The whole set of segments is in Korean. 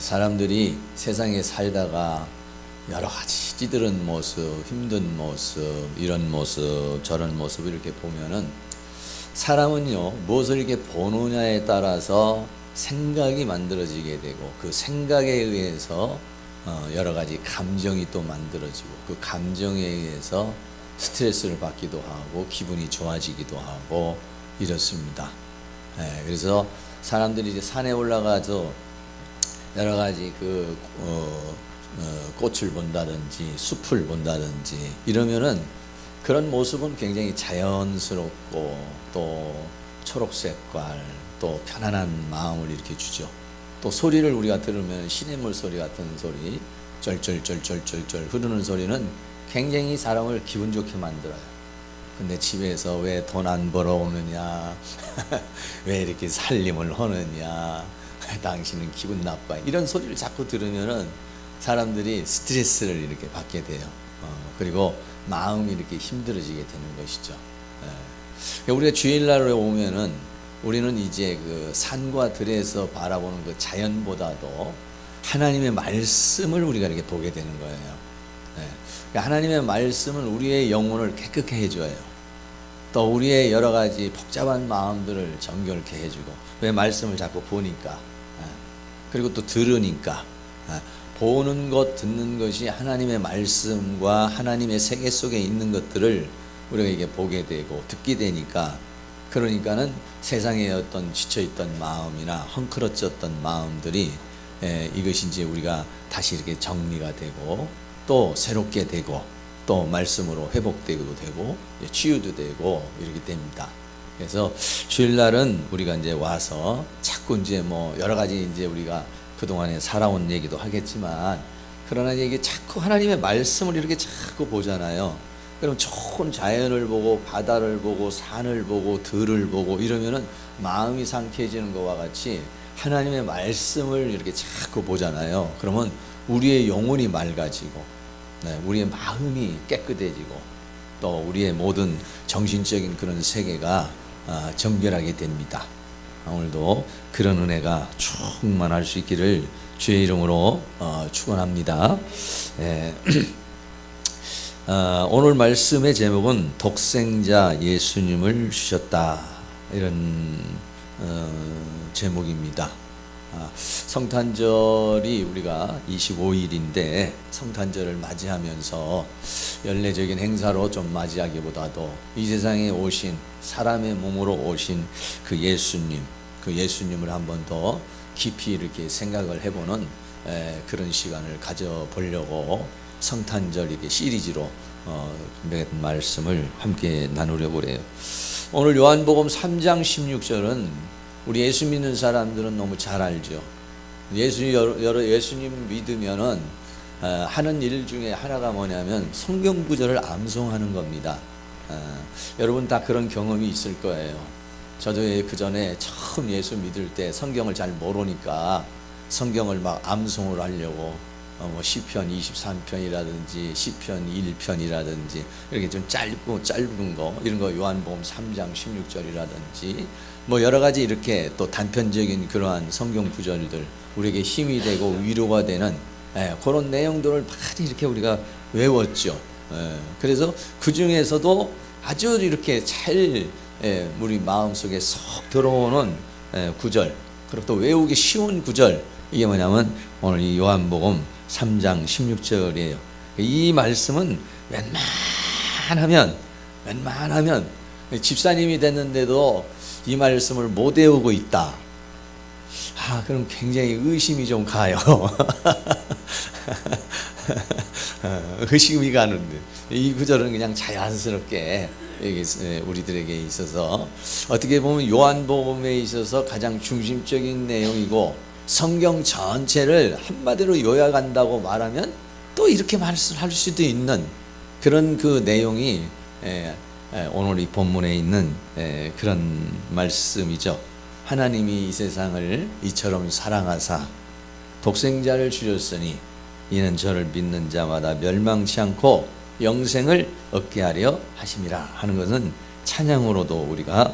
사람들이 세상에 살다가 여러 가지 찌들은 모습, 힘든 모습, 이런 모습, 저런 모습을 이렇게 보면은 사람은요, 무엇을 이렇게 보느냐에 따라서 생각이 만들어지게 되고 그 생각에 의해서 여러 가지 감정이 또 만들어지고 그 감정에 의해서 스트레스를 받기도 하고 기분이 좋아지기도 하고 이렇습니다. 그래서 사람들이 이제 산에 올라가서 여러 가지 꽃을 본다든지 숲을 본다든지 이러면은 그런 모습은 굉장히 자연스럽고 또 초록색깔 또 편안한 마음을 이렇게 주죠. 또 소리를 우리가 들으면 시냇물 소리 같은 소리 쩔쩔쩔쩔쩔쩔 흐르는 소리는 굉장히 사람을 기분 좋게 만들어요. 근데 집에서 왜 돈 안 벌어오느냐 왜 이렇게 살림을 하느냐 당신은 기분 나빠 이런 소리를 자꾸 들으면은 사람들이 스트레스를 이렇게 받게 돼요. 그리고 마음이 이렇게 힘들어지게 되는 것이죠. 우리가 주일날에 오면은 우리는 이제 그 산과 들에서 바라보는 그 자연보다도 하나님의 말씀을 우리가 이렇게 보게 되는 거예요. 하나님의 말씀은 우리의 영혼을 깨끗게 해줘요. 또 우리의 여러 가지 복잡한 마음들을 정결케 해주고 왜 말씀을 자꾸 보니까 그리고 또 들으니까 보는 것 듣는 것이 하나님의 말씀과 하나님의 세계 속에 있는 것들을 우리가 이게 보게 되고 듣게 되니까 그러니까는 세상에 어떤 지쳐있던 마음이나 헝클어졌던 마음들이 이것이 이제 우리가 다시 이렇게 정리가 되고 또 새롭게 되고 또 말씀으로 회복되기도 되고 치유도 되고 이렇게 됩니다. 그래서 주일날은 우리가 이제 와서 자꾸 이제 뭐 여러 가지 이제 우리가 그동안에 살아온 얘기도 하겠지만 그러나 이게 자꾸 하나님의 말씀을 이렇게 자꾸 보잖아요. 그럼 좋은 자연을 보고 바다를 보고 산을 보고 들을 보고 이러면은 마음이 상쾌해지는 것과 같이 하나님의 말씀을 이렇게 자꾸 보잖아요. 그러면 우리의 영혼이 맑아지고 우리의 마음이 깨끗해지고 또 우리의 모든 정신적인 그런 세계가 정결하게 됩니다. 오늘도 그런 은혜가 충만할 수 있기를 주의 이름으로 축원합니다. 오늘 말씀의 제목은 독생자 예수님을 주셨다 이런 제목입니다. 성탄절이 우리가 25일인데 성탄절을 맞이하면서 연례적인 행사로 좀 맞이하기보다도 이 세상에 오신 사람의 몸으로 오신 그 예수님을 한 번 더 깊이 이렇게 생각을 해보는 그런 시간을 가져보려고 성탄절 이렇게 시리즈로 말씀을 함께 나누려고 그래요. 오늘 요한복음 3장 16절은 우리 예수 믿는 사람들은 너무 잘 알죠. 예수님 믿으면은 하는 일 중에 하나가 뭐냐면 성경 구절을 암송하는 겁니다. 여러분 다 그런 경험이 있을 거예요. 저도 그 전에 처음 예수 믿을 때 성경을 잘 모르니까 성경을 막 암송을 하려고 뭐 시편 23편이라든지 시편 1편이라든지 이렇게 좀 짧은 거 이런 거 요한복음 3장 16절이라든지 뭐 여러 가지 이렇게 또 단편적인 그러한 성경 구절들 우리에게 힘이 되고 위로가 되는 그런 내용들을 많이 이렇게 우리가 외웠죠. 그래서 그 중에서도 아주 이렇게 잘 우리 마음속에 쏙 들어오는 구절 그리고 또 외우기 쉬운 구절 이게 뭐냐면 오늘 이 요한복음 3장 16절이에요. 이 말씀은 웬만하면 집사님이 됐는데도 이 말씀을 못 외우고 있다. 그럼 굉장히 의심이 좀 가요. 의심이 가는데 이 구절은 그냥 자연스럽게 우리들에게 있어서 어떻게 보면 요한복음에 있어서 가장 중심적인 내용이고 성경 전체를 한마디로 요약한다고 말하면 또 이렇게 말씀할 수도 있는 그런 그 내용이 오늘 이 본문에 있는 그런 말씀이죠. 하나님이 이 세상을 이처럼 사랑하사 독생자를 주셨으니 이는 저를 믿는 자마다 멸망치 않고 영생을 얻게 하려 하심이라 하는 것은 찬양으로도 우리가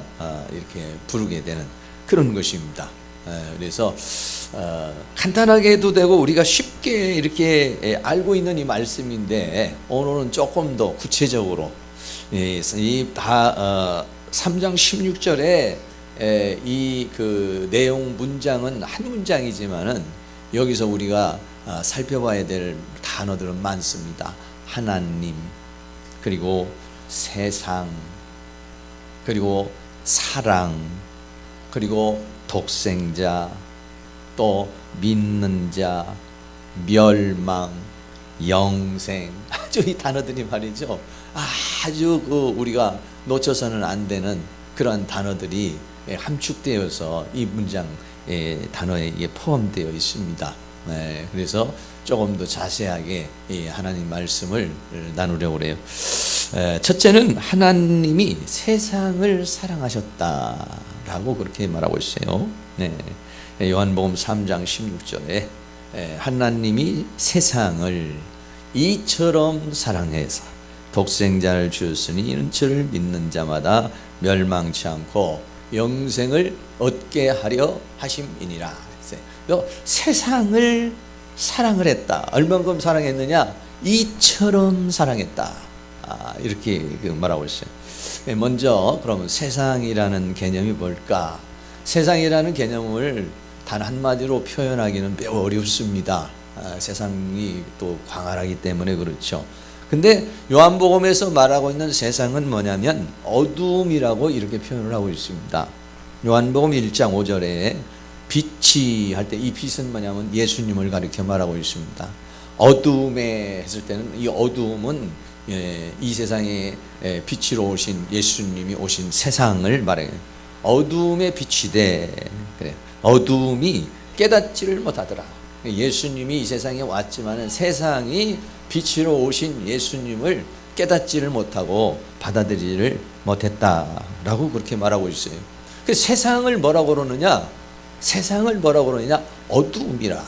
이렇게 부르게 되는 그런 것입니다. 그래서 간단하게 해도 되고 우리가 쉽게 이렇게 알고 있는 이 말씀인데 오늘은 조금 더 구체적으로 이다 3장 16절에 이 그 내용 문장은 한 문장이지만은 여기서 우리가 살펴봐야 될 단어들은 많습니다. 하나님, 그리고 세상, 그리고 사랑, 그리고 독생자, 또 믿는 자, 멸망, 영생, 아주 이 단어들이 말이죠. 아주 그 우리가 놓쳐서는 안 되는 그러한 단어들이 함축되어서 이 문장 단어에 포함되어 있습니다. 그래서 조금 더 자세하게 이 하나님 말씀을 나누려고 그래요. 첫째는 하나님이 세상을 사랑하셨다라고 그렇게 말하고 있어요. 요한복음 3장 16절에 하나님이 세상을 이처럼 사랑해서 독생자를 주었으니 이는 저를 믿는 자마다 멸망치 않고 영생을 얻게 하려 하심이니라. 세상을 사랑을 했다. 얼만큼 사랑했느냐? 이처럼 사랑했다. 이렇게 말하고 있어요. 먼저 그러면 세상이라는 개념이 뭘까? 세상이라는 개념을 단 한마디로 표현하기는 매우 어렵습니다. 세상이 또 광활하기 때문에 그렇죠. 근데 요한복음에서 말하고 있는 세상은 뭐냐면 어두움이라고 이렇게 표현을 하고 있습니다. 요한복음 1장 5절에 빛이 할 때 이 빛은 뭐냐면 예수님을 가리켜 말하고 있습니다. 어두움에 했을 때는 이 어두움은 이 세상에 빛으로 오신 예수님이 오신 세상을 말해요. 어두움의 빛이 돼. 그래. 어두움이 깨닫지를 못하더라. 예수님이 이 세상에 왔지만은 세상이 빛으로 오신 예수님을 깨닫지를 못하고 받아들이지를 못했다라고 그렇게 말하고 있어요. 그 세상을 뭐라고 그러느냐? 세상을 뭐라고 그러느냐? 어두움이라.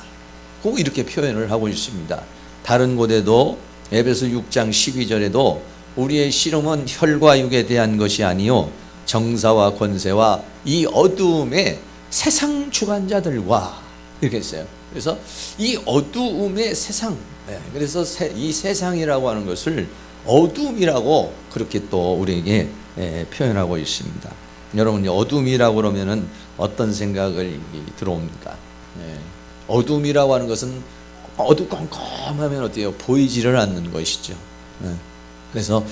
꼭 이렇게 표현을 하고 있습니다. 다른 곳에도 에베소 6장 12절에도 우리의 씨름은 혈과 육에 대한 것이 아니요 정사와 권세와 이 어두움의 세상 주관자들과 이렇게 했어요. 그래서 이 어두움의 세상, 그래서 이 세상이라고 하는 것을 어둠이라고 그렇게 또 우리에게 표현하고 있습니다. 여러분, 어둠이라고 그러면은 어떤 생각을 들어옵니까? 어둠이라고 하는 것은 어두컴컴하면 어때요? 보이지를 않는 것이죠. 그래서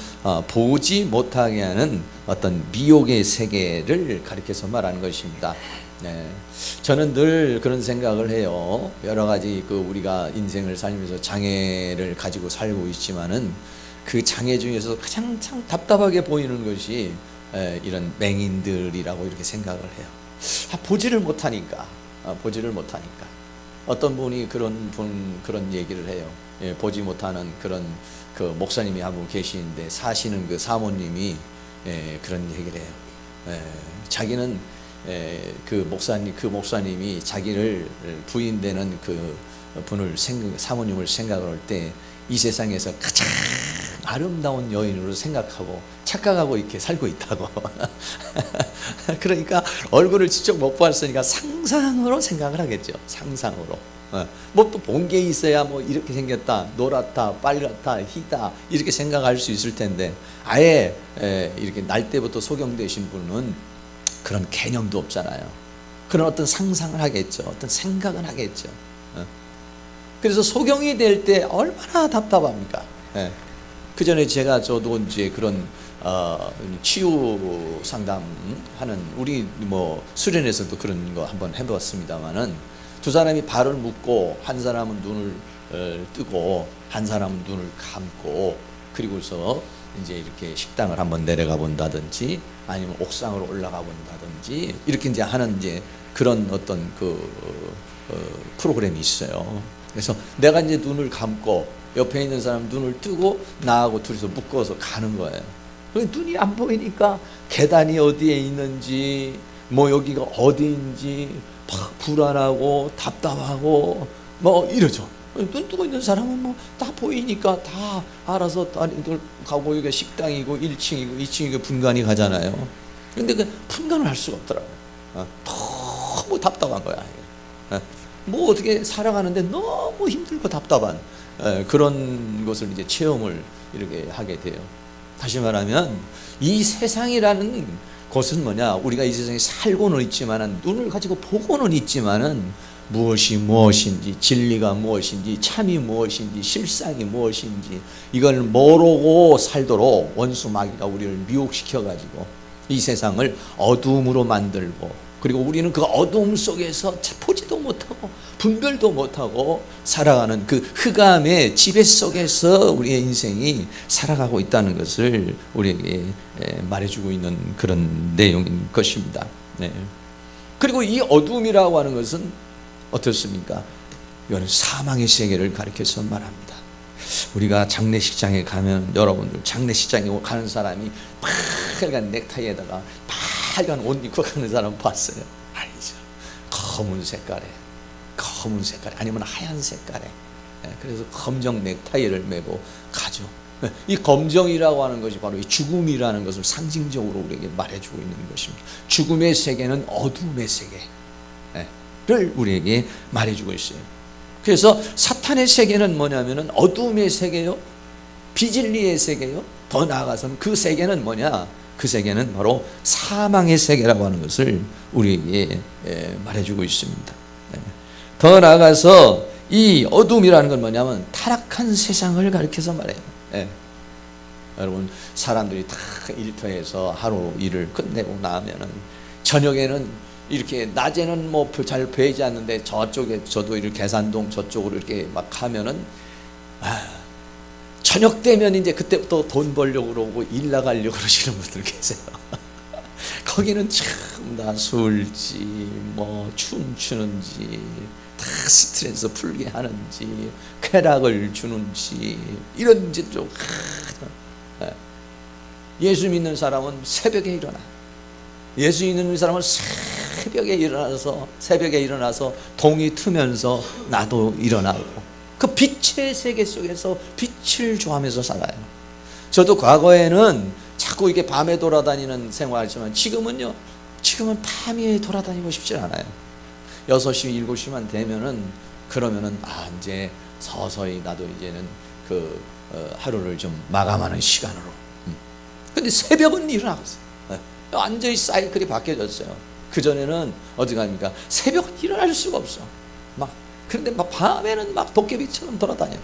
보지 못하게 하는 어떤 미혹의 세계를 가리켜서 말하는 것입니다. 저는 늘 그런 생각을 해요. 여러 가지 우리가 인생을 살면서 장애를 가지고 살고 있지만은 그 장애 중에서 가장 참 답답하게 보이는 것이 이런 맹인들이라고 이렇게 생각을 해요. 보지를 못하니까. 어떤 분이 그런 얘기를 해요. 보지 못하는 그런 그 목사님이 한 분 계시는데 사시는 그 사모님이 그런 얘기를 해요. 자기는 그 목사님이 자기를 부인되는 그 분을 사모님을 생각을 할 때 이 세상에서 가장 아름다운 여인으로 생각하고 착각하고 이렇게 살고 있다고. 그러니까 얼굴을 직접 못 봤으니까 상상으로 생각을 하겠죠. 상상으로. 뭐 또 본 게 있어야 뭐 이렇게 생겼다, 노랗다, 빨갛다, 희다 이렇게 생각할 수 있을 텐데 아예 이렇게 날 때부터 소경되신 분은 그런 개념도 없잖아요. 그런 어떤 상상을 하겠죠. 어떤 생각을 하겠죠. 그래서 소경이 될 때 얼마나 답답합니까? 그 전에 저도 이제 그런 치유 상담하는 우리 뭐 수련에서도 그런 거 한번 해봤습니다만은 두 사람이 발을 묶고 한 사람은 눈을 뜨고 한 사람은 눈을 감고 그리고서 이제 이렇게 식당을 한번 내려가 본다든지 아니면 옥상으로 올라가 본다든지 이렇게 이제 하는 이제 그런 어떤 프로그램이 있어요. 그래서 내가 이제 눈을 감고 옆에 있는 사람 눈을 뜨고 나하고 둘이서 묶어서 가는 거예요. 눈이 안 보이니까 계단이 어디에 있는지 뭐 여기가 어디인지 막 불안하고 답답하고 뭐 이러죠. 눈 뜨고 있는 사람은 뭐 다 보이니까 다 알아서 가고 여기가 식당이고 1층이고 2층이고 분간이 가잖아요. 근데 그 분간을 할 수가 없더라고요. 너무 답답한 거야. 뭐 어떻게 살아가는데 너무 힘들고 답답한 그런 것을 이제 체험을 이렇게 하게 돼요. 다시 말하면 이 세상이라는 것은 뭐냐, 우리가 이 세상에 살고는 있지만은, 눈을 가지고 보고는 있지만은 무엇이 무엇인지, 진리가 무엇인지, 참이 무엇인지, 실상이 무엇인지 이걸 모르고 살도록 원수 마귀가 우리를 미혹시켜 가지고 이 세상을 어두움으로 만들고, 그리고 우리는 그 어두움 속에서 보지도 못하고 분별도 못하고 살아가는 그 흑암의 지배 속에서 우리의 인생이 살아가고 있다는 것을 우리에게 말해주고 있는 그런 내용인 것입니다. 네. 그리고 이 어두움이라고 하는 것은 어떻습니까? 이거는 사망의 세계를 가리켜서 말합니다. 우리가 장례식장에 가면, 여러분들 장례식장에 가는 사람이 빨간 넥타이에다가 빨간 옷 입고 가는 사람 봤어요? 아니죠. 검은 색깔에 아니면 하얀 색깔에, 그래서 검정 넥타이를 메고 가죠. 이 검정이라고 하는 것이 바로 이 죽음이라는 것을 상징적으로 우리에게 말해주고 있는 것입니다. 죽음의 세계는 어둠의 세계를 우리에게 말해주고 있어요. 그래서 사탄의 세계는 뭐냐면은 어둠의 세계요, 비진리의 세계요, 더 나아가서는 그 세계는 뭐냐, 그 세계는 바로 사망의 세계라고 하는 것을 우리에게 말해주고 있습니다. 더 나아가서 이 어둠이라는 건 뭐냐면 타락한 세상을 가리켜서 말해요. 여러분, 사람들이 다 일터에서 하루 일을 끝내고 나면은 저녁에는 이렇게, 낮에는 뭐 잘 보이지 않는데 저쪽에, 저도 이렇게 계산동 저쪽으로 이렇게 막 가면은 저녁 되면 이제 그때부터 돈 벌려고 그러고 일 나가려고 그러시는 분들 계세요. 거기는 참나 술지, 뭐 춤추는지, 다 스트레스 풀게 하는지, 쾌락을 주는지, 이런 짓도. 예수 믿는 사람은 새벽에 일어나. 예수 믿는 사람은 새벽에 일어나서 동이 트면서 나도 일어나고, 그 빛의 세계 속에서 빛을 좋아하면서 살아요. 저도 과거에는 자꾸 이렇게 밤에 돌아다니는 생활이지만 지금은 밤에 돌아다니고 싶지 않아요. 6시, 7시만 되면은, 그러면은 이제 서서히 나도 이제는 그 하루를 좀 마감하는 시간으로. 근데 새벽은 일어나겠어요. 완전히 사이클이 바뀌어졌어요. 그전에는 어디 갑니까? 새벽은 일어날 수가 없어. 그런데 밤에는 도깨비처럼 돌아다녀요.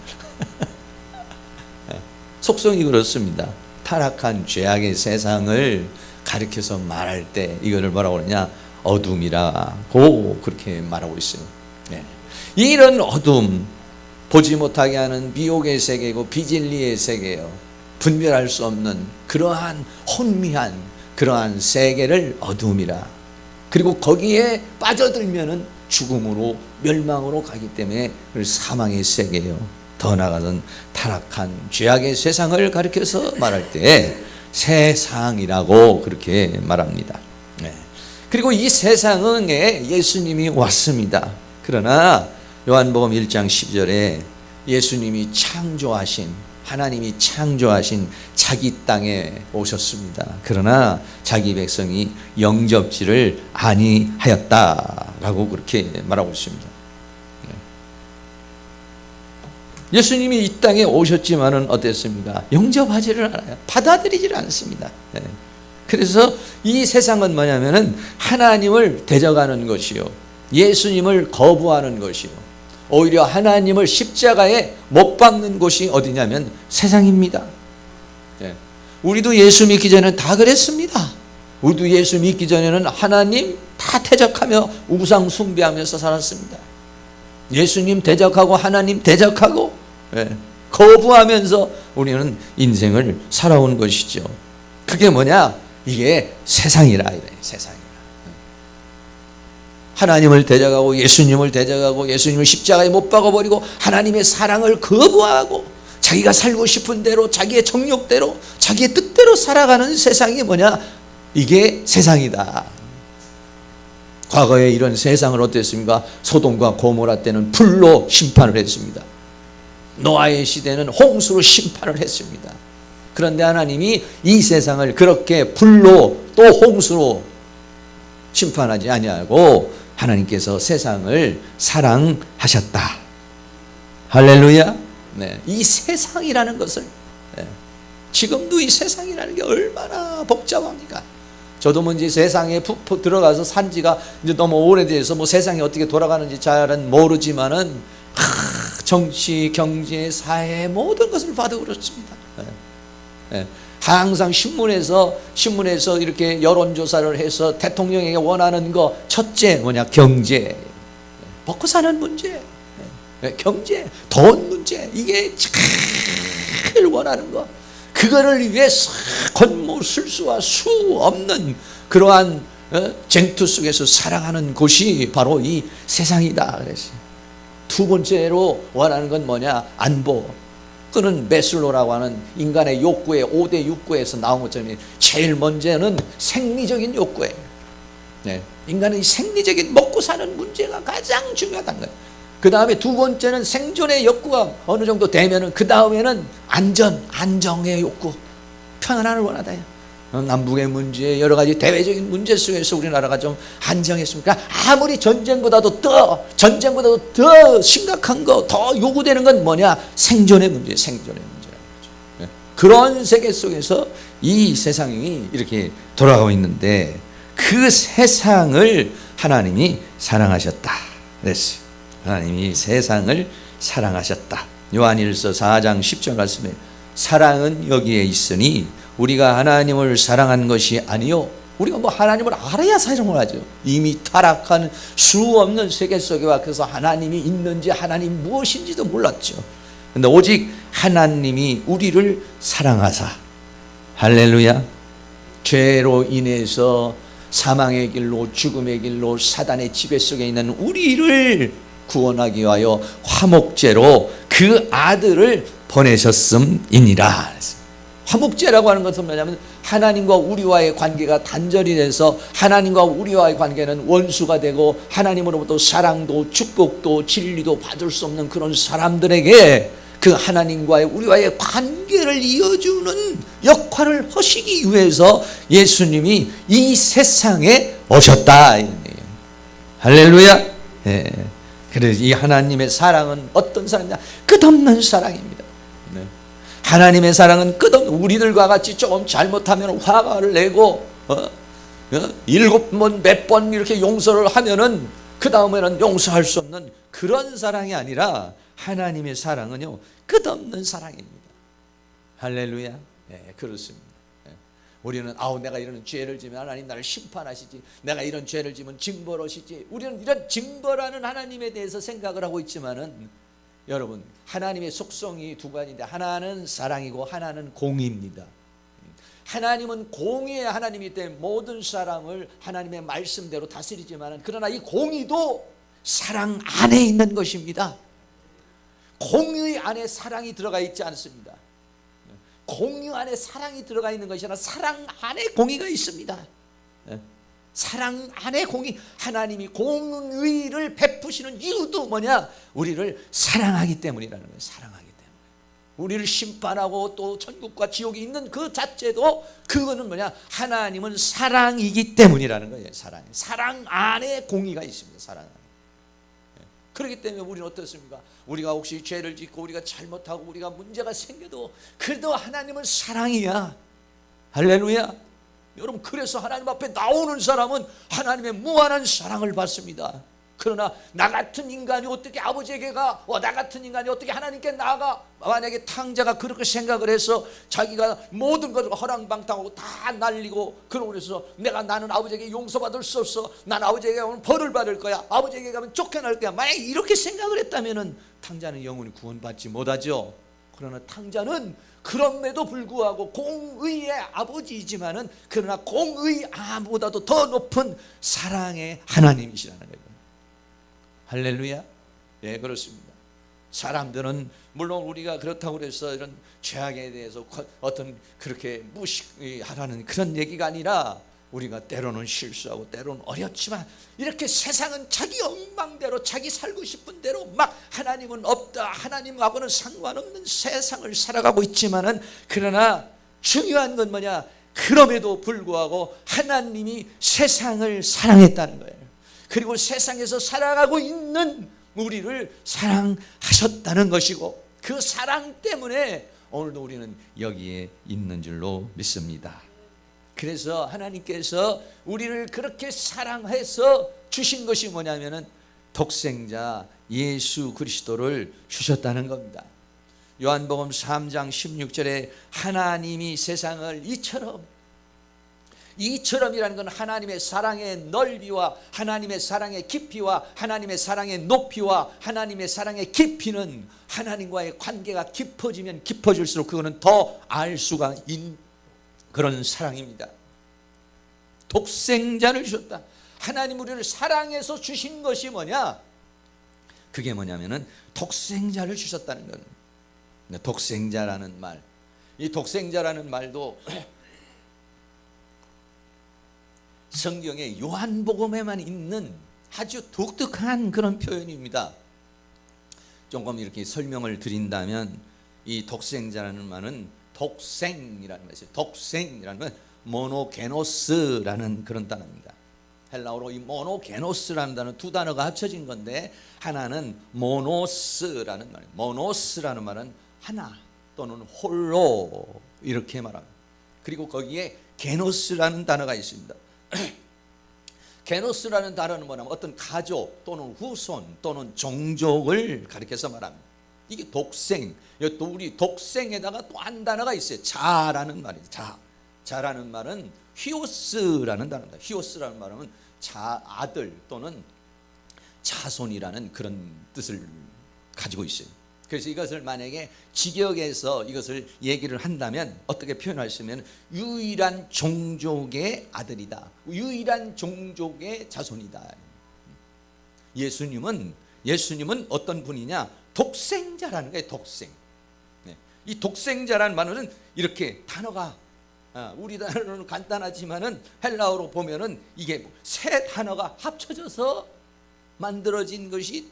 속성이 그렇습니다. 타락한 죄악의 세상을 가리켜서 말할 때 이거를 뭐라고 그러냐? 어둠이라고 그렇게 말하고 있어요. 이런 어둠, 보지 못하게 하는 미혹의 세계고 비진리의 세계요, 분별할 수 없는 그러한 혼미한 그러한 세계를 어둠이라. 그리고 거기에 빠져들면은 죽음으로, 멸망으로 가기 때문에 사망의 세계요, 더 나아가서는 타락한 죄악의 세상을 가리켜서 말할 때 세상이라고 그렇게 말합니다. 그리고 이 세상에 예수님이 왔습니다. 그러나 요한복음 1장 10절에 예수님이 하나님이 창조하신 자기 땅에 오셨습니다. 그러나 자기 백성이 영접지를 아니하였다라고 그렇게 말하고 있습니다. 예수님이 이 땅에 오셨지만은 어땠습니까? 영접하지를 않아요. 받아들이지를 않습니다. 그래서 이 세상은 뭐냐면은 하나님을 대적하는 것이요, 예수님을 거부하는 것이요, 오히려 하나님을 십자가에 못 박는 곳이 어디냐면 세상입니다. 우리도 예수 믿기 전에는 다 그랬습니다. 우리도 예수 믿기 전에는 하나님 다 대적하며 우상 숭배하면서 살았습니다. 예수님 대적하고 하나님 대적하고 거부하면서 우리는 인생을 살아온 것이죠. 그게 뭐냐? 이게 세상이라 이래. 세상이라. 하나님을 대적하고 예수님을 대적하고 예수님을 십자가에 못 박아버리고 하나님의 사랑을 거부하고 자기가 살고 싶은 대로, 자기의 정욕대로, 자기의 뜻대로 살아가는 세상이 뭐냐? 이게 세상이다. 과거에 이런 세상을 어땠습니까? 소돔과 고모라 때는 불로 심판을 했습니다. 노아의 시대는 홍수로 심판을 했습니다. 그런데 하나님이 이 세상을 그렇게 불로 또 홍수로 심판하지 아니하고 하나님께서 세상을 사랑하셨다. 할렐루야. 네, 이 세상이라는 것을, 네, 지금도 이 세상이라는 게 얼마나 복잡합니까? 저도 뭐 이제 세상에 푹 들어가서 산 지가 이제 너무 오래돼서 뭐 세상이 어떻게 돌아가는지 잘은 모르지만은 정치, 경제, 사회 모든 것을 봐도 그렇습니다. 네. 네. 항상 신문에서 이렇게 여론조사를 해서 대통령에게 원하는 거 첫째 뭐냐? 경제, 먹고 사는 문제, 경제, 돈 문제, 이게 제일 원하는 거. 그거를 위해서 권모술 수와 수 없는 그러한 쟁투 속에서 살아가는 곳이 바로 이 세상이다 그랬어요. 두 번째로 원하는 건 뭐냐? 안보. 그는 메슬로라고 하는 인간의 욕구의 5대 욕구에서 나온 것처럼 제일 먼저는 생리적인 욕구예요. 네. 인간의 생리적인 먹고 사는 문제가 가장 중요하다는 거예요. 그 다음에 두 번째는 생존의 욕구가 어느 정도 되면은 그 다음에는 안정의 욕구, 평안을 원하다. 남북의 문제, 여러 가지 대외적인 문제 속에서 우리나라가 좀 안정했습니까? 아무리 전쟁보다도 더 심각한 거, 더 요구되는 건 뭐냐? 생존의 문제라는 거죠. 그런 세계 속에서 이 세상이 이렇게 돌아가고 있는데 그 세상을 하나님이 사랑하셨다 그랬어요. 하나님이 세상을 사랑하셨다. 요한일서 4장 10절 말씀에 사랑은 여기에 있으니 우리가 하나님을 사랑한 것이 아니요, 우리가 뭐 하나님을 알아야 사랑을 하죠. 이미 타락한 수 없는 세계 속에 와 그래서 하나님이 있는지 하나님 무엇인지도 몰랐죠. 근데 오직 하나님이 우리를 사랑하사, 할렐루야, 죄로 인해서 사망의 길로, 죽음의 길로, 사단의 지배 속에 있는 우리를 구원하기 위하여 화목제로 그 아들을 보내셨음이니라. 화목제라고 하는 것은 뭐냐면 하나님과 우리와의 관계가 단절이 돼서 하나님과 우리와의 관계는 원수가 되고 하나님으로부터 사랑도 축복도 진리도 받을 수 없는 그런 사람들에게 그 하나님과의 우리와의 관계를 이어주는 역할을 하시기 위해서 예수님이 이 세상에 오셨다. 할렐루야. 네. 그래서 이 하나님의 사랑은 어떤 사랑이냐? 끝없는 사랑입니다. 네. 하나님의 사랑은 끝없는, 우리들과 같이 조금 잘못하면 화를 내고 7번 몇 번 이렇게 용서를 하면은 그 다음에는 용서할 수 없는 그런 사랑이 아니라 하나님의 사랑은요 끝없는 사랑입니다. 할렐루야. 네, 그렇습니다. 우리는 내가 이런 죄를 지면 하나님 나를 심판하시지, 내가 이런 죄를 지면 징벌하시지, 우리는 이런 징벌하는 하나님에 대해서 생각을 하고 있지만은 여러분, 하나님의 속성이 두 가지인데 하나는 사랑이고 하나는 공의입니다. 하나님은 공의의 하나님이기 때문에 모든 사람을 하나님의 말씀대로 다스리지만은 그러나 이 공의도 사랑 안에 있는 것입니다. 공의 안에 사랑이 들어가 있지 않습니다. 공의 안에 사랑이 들어가 있는 것이 아니라 사랑 안에 공의가 있습니다. 사랑 안에 공의, 하나님이 공의를 베푸시는 이유도 뭐냐? 우리를 사랑하기 때문이라는 거예요. 사랑하기 때문에. 우리를 심판하고 또 천국과 지옥이 있는 그 자체도 그거는 뭐냐? 하나님은 사랑이기 때문이라는 거예요. 사랑 안에 공의가 있습니다. 사랑 안에. 그렇기 때문에 우리는 어떻습니까? 우리가 혹시 죄를 짓고 우리가 잘못하고 우리가 문제가 생겨도 그래도 하나님은 사랑이야. 할렐루야. 여러분, 그래서 하나님 앞에 나오는 사람은 하나님의 무한한 사랑을 받습니다. 그러나 나 같은 인간이 어떻게 아버지에게 가? 나 같은 인간이 어떻게 하나님께 나가? 만약에 탕자가 그렇게 생각을 해서 자기가 모든 것을 허랑방탕하고 다 날리고 그러고 그래서 나는 아버지에게 용서받을 수 없어, 난 아버지에게 가면 벌을 받을 거야, 아버지에게 가면 쫓겨날 거야, 만약에 이렇게 생각을 했다면 탕자는 영원히 구원받지 못하죠. 그러나 탕자는 그럼에도 불구하고 공의의 아버지이지만은 그러나 공의 아보다도 더 높은 사랑의 하나님이시라는 거예요. 할렐루야. 예, 그렇습니다. 사람들은 물론 우리가 그렇다고 해서 이런 죄악에 대해서 어떤 그렇게 무시하라는 그런 얘기가 아니라 우리가 때로는 실수하고 때로는 어렵지만 이렇게 세상은 자기 엉망대로 자기 살고 싶은 대로 막 하나님은 없다, 하나님하고는 상관없는 세상을 살아가고 있지만은 그러나 중요한 건 뭐냐? 그럼에도 불구하고 하나님이 세상을 사랑했다는 거예요. 그리고 세상에서 살아가고 있는 우리를 사랑하셨다는 것이고, 그 사랑 때문에 오늘도 우리는 여기에 있는 줄로 믿습니다. 그래서 하나님께서 우리를 그렇게 사랑해서 주신 것이 뭐냐면은 독생자 예수 그리스도를 주셨다는 겁니다. 요한복음 3장 16절에 하나님이 세상을 이처럼이라는 건 하나님의 사랑의 넓이와 하나님의 사랑의 깊이와 하나님의 사랑의 높이와 하나님의 사랑의 깊이는, 하나님과의 관계가 깊어지면 깊어질수록 그거는 더 알 수가 있는 그런 사랑입니다. 독생자를 주셨다. 하나님 우리를 사랑해서 주신 것이 뭐냐? 그게 뭐냐면은 독생자를 주셨다는 건, 독생자라는 말, 이 독생자라는 말도 성경의 요한복음에만 있는 아주 독특한 그런 표현입니다. 조금 이렇게 설명을 드린다면, 이 독생자라는 말은 독생이라는 말이에요. 독생이라는 건 모노게노스라는 그런 단어입니다. 헬라어로 이 모노게노스라는 단어, 두 단어가 합쳐진 건데, 하나는 모노스라는 말이에요. 모노스라는 말은 하나 또는 홀로 이렇게 말합니다. 그리고 거기에 게노스라는 단어가 있습니다. 게노스라는 단어는 뭐냐면 어떤 가족 또는 후손 또는 종족을 가리켜서 말합니다. 이게 독생, 또 우리 독생에다가 또 한 단어가 있어요. 자라는 말이죠. 자라는 말은 히오스라는 단어입니다. 히오스라는 말은 아들 또는 자손이라는 그런 뜻을 가지고 있어요. 그래서 이것을 만약에 직역해서 이것을 얘기를 한다면 어떻게 표현할 수 있냐면 유일한 종족의 아들이다, 유일한 종족의 자손이다. 예수님은 어떤 분이냐? 독생자라는 거예요. 독생. 이 독생자라는 말은 이렇게 단어가, 우리 단어는 간단하지만은 헬라어로 보면은 이게 세 단어가 합쳐져서 만들어진 것이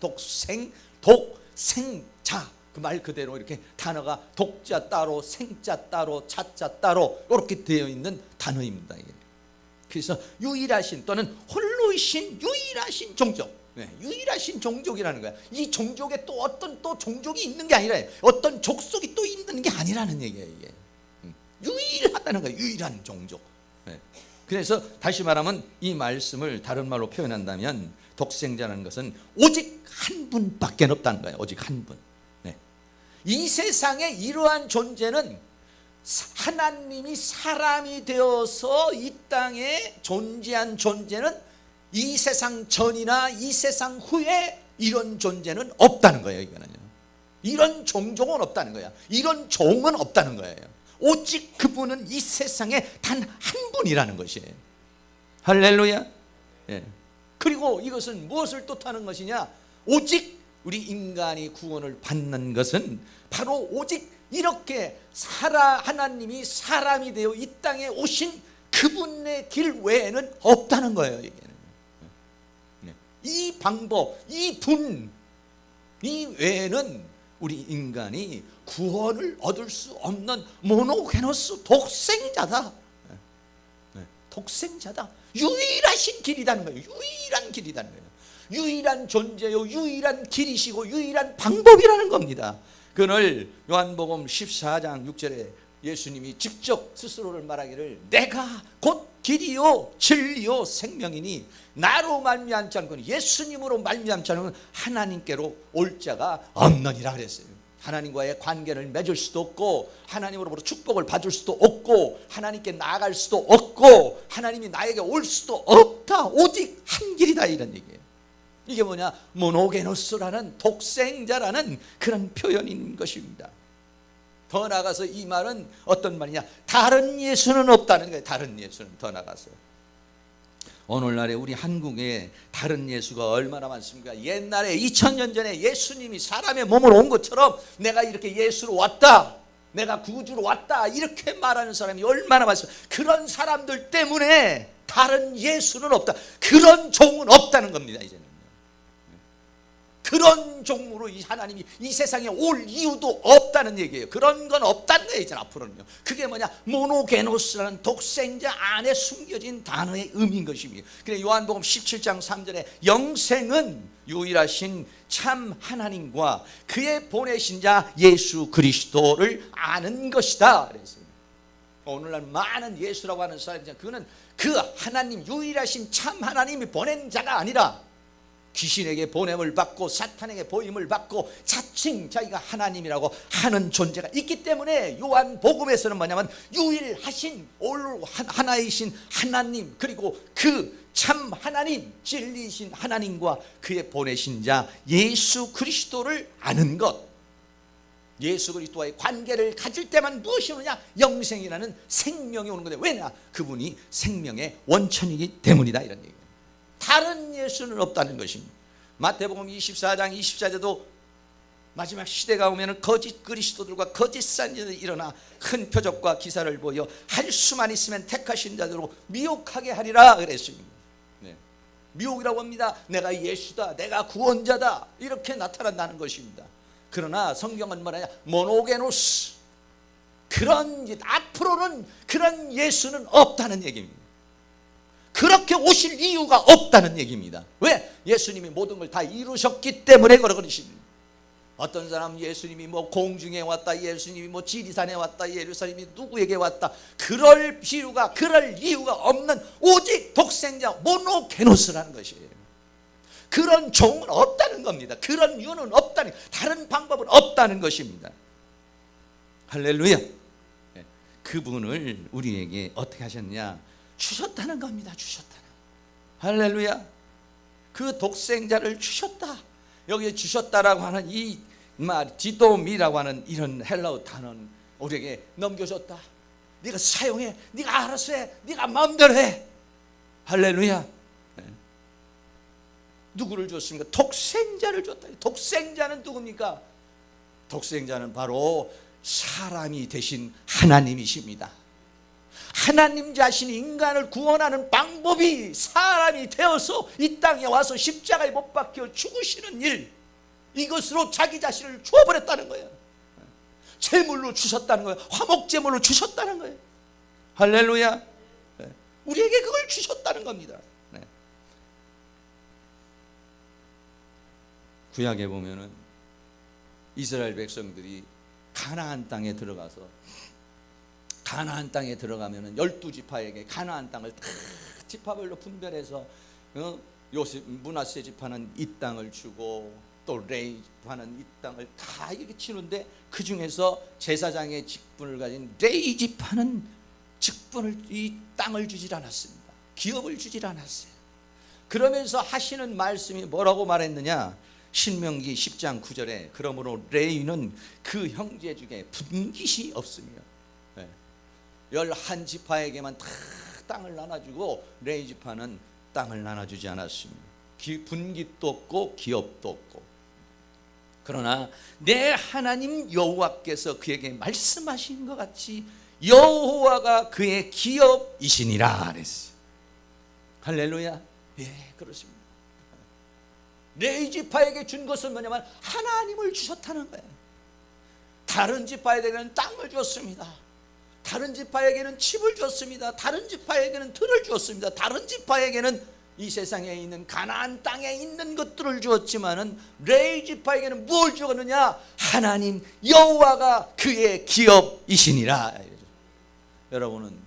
독생자, 그 말 그대로 이렇게 단어가 독자 따로, 생자 따로, 자자 따로 이렇게 되어 있는 단어입니다. 그래서 유일하신 또는 홀로이신 유일하신 종족, 유일하신 종족이라는 거야. 이 종족에 또 어떤 또 종족이 있는 게 아니라, 어떤 족속이 또 있는 게 아니라는 얘기예요. 이게 유일하다는 거예요. 유일한 종족. 그래서 다시 말하면 이 말씀을 다른 말로 표현한다면 독생자라는 것은 오직 한 분밖에 없다는 거예요. 오직 한 분. 이 세상에 이러한 존재는 하나님이 사람이 되어서 이 땅에 존재한 존재는 이 세상 전이나 이 세상 후에 이런 존재는 없다는 거예요. 이거는요. 이런 종족은 없다는 거야. 이런 종은 없다는 거예요. 오직 그분은 이 세상에 단 한 분이라는 것이에요. 할렐루야. 그리고 이것은 무엇을 뜻하는 것이냐? 오직 우리 인간이 구원을 받는 것은 바로 오직 이렇게 하나님이 사람이 되어 이 땅에 오신 그분의 길 외에는 없다는 거예요. 이 방법, 이 외에는 우리 인간이 구원을 얻을 수 없는 모노게노스 독생자다. 독생자다. 유일하신 길이라는 거예요. 유일한 길이라는 거예요. 유일한 존재요, 유일한 길이시고 유일한 방법이라는 겁니다. 그걸 요한복음 14장 6절에 예수님이 직접 스스로를 말하기를 내가 곧 길이요 진리요 생명이니 나로 말미암지 않고는, 예수님으로 말미암지 않고는 하나님께로 올 자가 없느니라 그랬어요. 하나님과의 관계를 맺을 수도 없고, 하나님으로부터 축복을 받을 수도 없고, 하나님께 나아갈 수도 없고, 하나님이 나에게 올 수도 없다. 오직 한 길이다, 이런 얘기예요. 이게 뭐냐? 모노게노스라는 독생자라는 그런 표현인 것입니다. 더 나아가서 이 말은 어떤 말이냐? 다른 예수는 없다는 거예요. 다른 예수는. 더 나아가서 오늘날에 우리 한국에 다른 예수가 얼마나 많습니까? 옛날에 2000년 전에 예수님이 사람의 몸으로 온 것처럼 내가 이렇게 예수로 왔다, 내가 구주로 왔다, 이렇게 말하는 사람이 얼마나 많습니까? 그런 사람들 때문에 다른 예수는 없다, 그런 종은 없다는 겁니다. 이제는 그런 종으로 이 하나님이 이 세상에 올 이유도 없다는 얘기예요. 그런 건 없다는 얘기잖아 앞으로는요. 그게 뭐냐, 모노게노스라는 독생자 안에 숨겨진 단어의 의미인 것입니다. 그래 요한복음 17장 3절에 영생은 유일하신 참 하나님과 그의 보내신 자 예수 그리스도를 아는 것이다 그랬어요. 오늘날 많은 예수라고 하는 사람들, 그거는 그 하나님, 유일하신 참 하나님이 보낸 자가 아니라 귀신에게 보냄을 받고 사탄에게 보임을 받고 자칭 자기가 하나님이라고 하는 존재가 있기 때문에 요한복음에서는 뭐냐면 유일하신 하나이신 하나님, 그리고 그 참 하나님, 진리이신 하나님과 그의 보내신 자 예수 그리스도를 아는 것, 예수 그리스도와의 관계를 가질 때만 무엇이 오느냐, 영생이라는 생명이 오는 건데, 왜냐, 그분이 생명의 원천이기 때문이다 이런 얘기예요. 다른 예수는 없다는 것입니다. 마태복음 24장 24절도 마지막 시대가 오면 거짓 그리스도들과 거짓 선지자들이 일어나 큰 표적과 기사를 보여 할 수만 있으면 택하신 자들로 미혹하게 하리라 그랬습니다. 네. 미혹이라고 합니다. 내가 예수다, 내가 구원자다, 이렇게 나타난다는 것입니다. 그러나 성경은 뭐냐, 모노게노스, 그런 앞으로는 그런 예수는 없다는 얘기입니다. 그렇게 오실 이유가 없다는 얘기입니다. 왜? 예수님이 모든 걸 다 이루셨기 때문에 그러십니다. 어떤 사람 예수님이 뭐 공중에 왔다, 예수님이 뭐 지리산에 왔다, 예루살렘이 누구에게 왔다, 그럴 이유가 없는 오직 독생자 모노게노스라는 것이에요. 그런 종은 없다는 겁니다. 그런 이유는 없다는, 다른 방법은 없다는 것입니다. 할렐루야. 그분을 우리에게 어떻게 하셨냐, 주셨다는 겁니다. 주셨다는. 할렐루야. 그 독생자를 주셨다. 여기에 주셨다라고 하는 이 말, 디도미라고 하는 이런 헬라어 단어는 우리에게 넘겨줬다. 네가 사용해, 네가 알아서 해, 네가 마음대로 해. 할렐루야. 네. 누구를 줬습니까? 독생자를 줬다. 독생자는 누굽니까? 독생자는 바로 사람이 되신 하나님이십니다. 하나님 자신이 인간을 구원하는 방법이 사람이 되어서 이 땅에 와서 십자가에 못 박혀 죽으시는 일, 이것으로 자기 자신을 주어버렸다는 거예요. 제물로 주셨다는 거예요. 화목제물로 주셨다는 거예요. 할렐루야. 우리에게 그걸 주셨다는 겁니다. 구약에 보면은 이스라엘 백성들이 가나안 땅에 들어가면은 12지파에게 가나안 땅을 다 지파별로 분별해서 요셉 므낫세 지파는 이 땅을 주고 또 레위 지파는 이 땅을 다 이렇게 치는데, 그 중에서 제사장의 직분을 가진 레위 지파는 직분을, 이 땅을 주질 않았습니다. 기업을 주질 않았어요. 그러면서 하시는 말씀이 뭐라고 말했느냐, 신명기 10장 9절에 그러므로 레위는 그 형제 중에 분깃이 없으며 11지파에게만 다 땅을 나눠주고 레위 지파는 땅을 나눠주지 않았습니다. 분깃도 없고 기업도 없고. 그러나 내 하나님 여호와께서 그에게 말씀하신 것 같이 여호와가 그의 기업이시니라 그랬어요. 할렐루야. 예, 그렇습니다. 레위 지파에게 준 것은 뭐냐면 하나님을 주셨다는 거예요. 다른 지파에게는 땅을 줬습니다. 다른 지파에게는 집을 줬습니다. 다른 지파에게는 들을 주었습니다. 다른 지파에게는 이 세상에 있는 가나안 땅에 있는 것들을 주었지만은 레위 지파에게는 뭘 주었느냐, 하나님 여호와가 그의 기업이시니라. 여러분은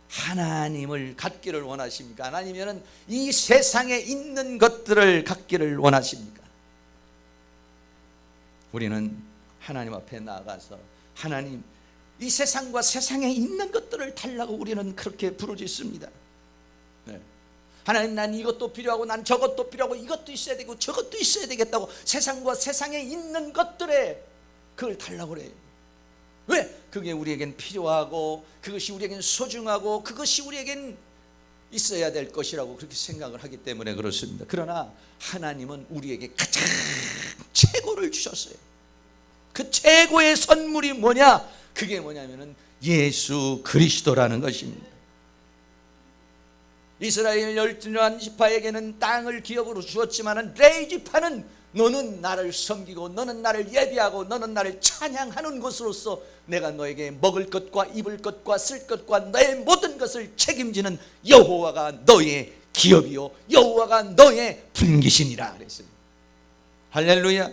하나님을 갖기를 원하십니까? 아니면은 이 세상에 있는 것들을 갖기를 원하십니까? 우리는 하나님 앞에 나아가서 하나님, 이 세상과 세상에 있는 것들을 달라고 우리는 그렇게 부르짖습니다. 네. 하나님, 난 이것도 필요하고 난 저것도 필요하고 이것도 있어야 되고 저것도 있어야 되겠다고 세상과 세상에 있는 것들에 그걸 달라고 그래요. 왜? 그게 우리에겐 필요하고 그것이 우리에겐 소중하고 그것이 우리에겐 있어야 될 것이라고 그렇게 생각을 하기 때문에 그렇습니다. 그러나 하나님은 우리에게 가장 최고를 주셨어요. 그 최고의 선물이 뭐냐? 그게 뭐냐면은 예수 그리스도라는 것입니다. 이스라엘 12지파에게는 땅을 기업으로 주었지만은 레위 지파는 너는 나를 섬기고 너는 나를 예배하고 너는 나를 찬양하는 것으로서 내가 너에게 먹을 것과 입을 것과 쓸 것과 너의 모든 것을 책임지는 여호와가 너의 기업이요 여호와가 너의 분기신이라 그랬습니다. 할렐루야.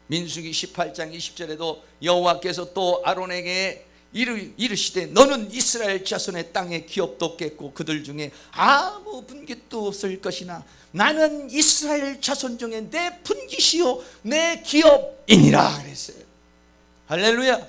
민수기 18장 20절에도 여호와께서 또 아론에게 이르시되 너는 이스라엘 자손의 땅에 기업도 없겠고 그들 중에 아무 분깃도 없을 것이나 나는 이스라엘 자손 중에 내 분깃이요 내 기업이니라 그랬어요. 할렐루야.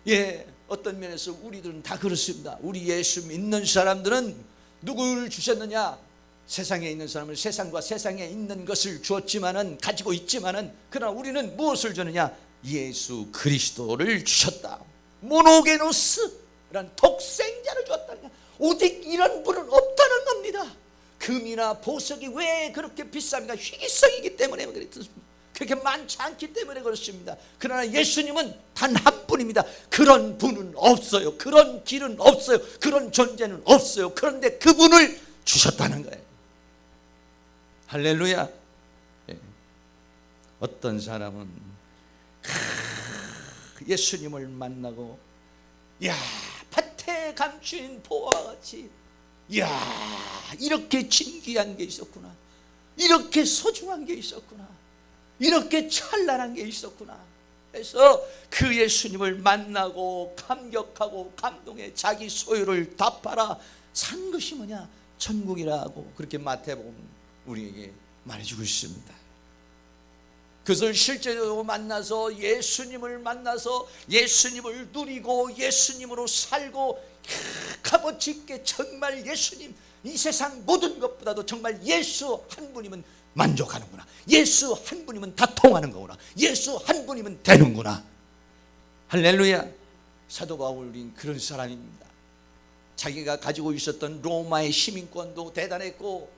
예, 어떤 면에서 우리들은 다 그렇습니다. 우리 예수 믿는 사람들은 누구를 주셨느냐? 세상에 있는 사람은 세상과 세상에 있는 것을 주었지만은 가지고 있지만은 그러나 우리는 무엇을 주느냐? 예수 그리스도를 주셨다. 모노게노스라는 독생자를 주었다는 거야. 오직 이런 분은 없다는 겁니다. 금이나 보석이 왜 그렇게 비쌉니까? 희귀성이기 때문에 그렇습니다. 그렇게 많지 않기 때문에 그렇습니다. 그러나 예수님은 단 한 분입니다. 그런 분은 없어요. 그런 길은 없어요. 그런 존재는 없어요. 그런데 그분을 주셨다는 거예요. 할렐루야. 예. 어떤 사람은 예수님을 만나고 야 밭에 감추인 보와 같이 야 이렇게 진귀한 게 있었구나, 이렇게 소중한 게 있었구나, 이렇게 찬란한 게 있었구나 해서 그 예수님을 만나고 감격하고 감동해 자기 소유를 다 팔아 산 것이 뭐냐? 천국이라고 그렇게 마태복음 우리에게 말해주고 있습니다. 그것을 실제로 만나서 예수님을 만나서 예수님을 누리고 예수님으로 살고 값어치 있게 정말 예수님 이 세상 모든 것보다도 정말 예수 한 분이면 만족하는구나, 예수 한 분이면 다 통하는 거구나, 예수 한 분이면 되는구나. 할렐루야. 사도 바울은 그런 사람입니다. 자기가 가지고 있었던 로마의 시민권도 대단했고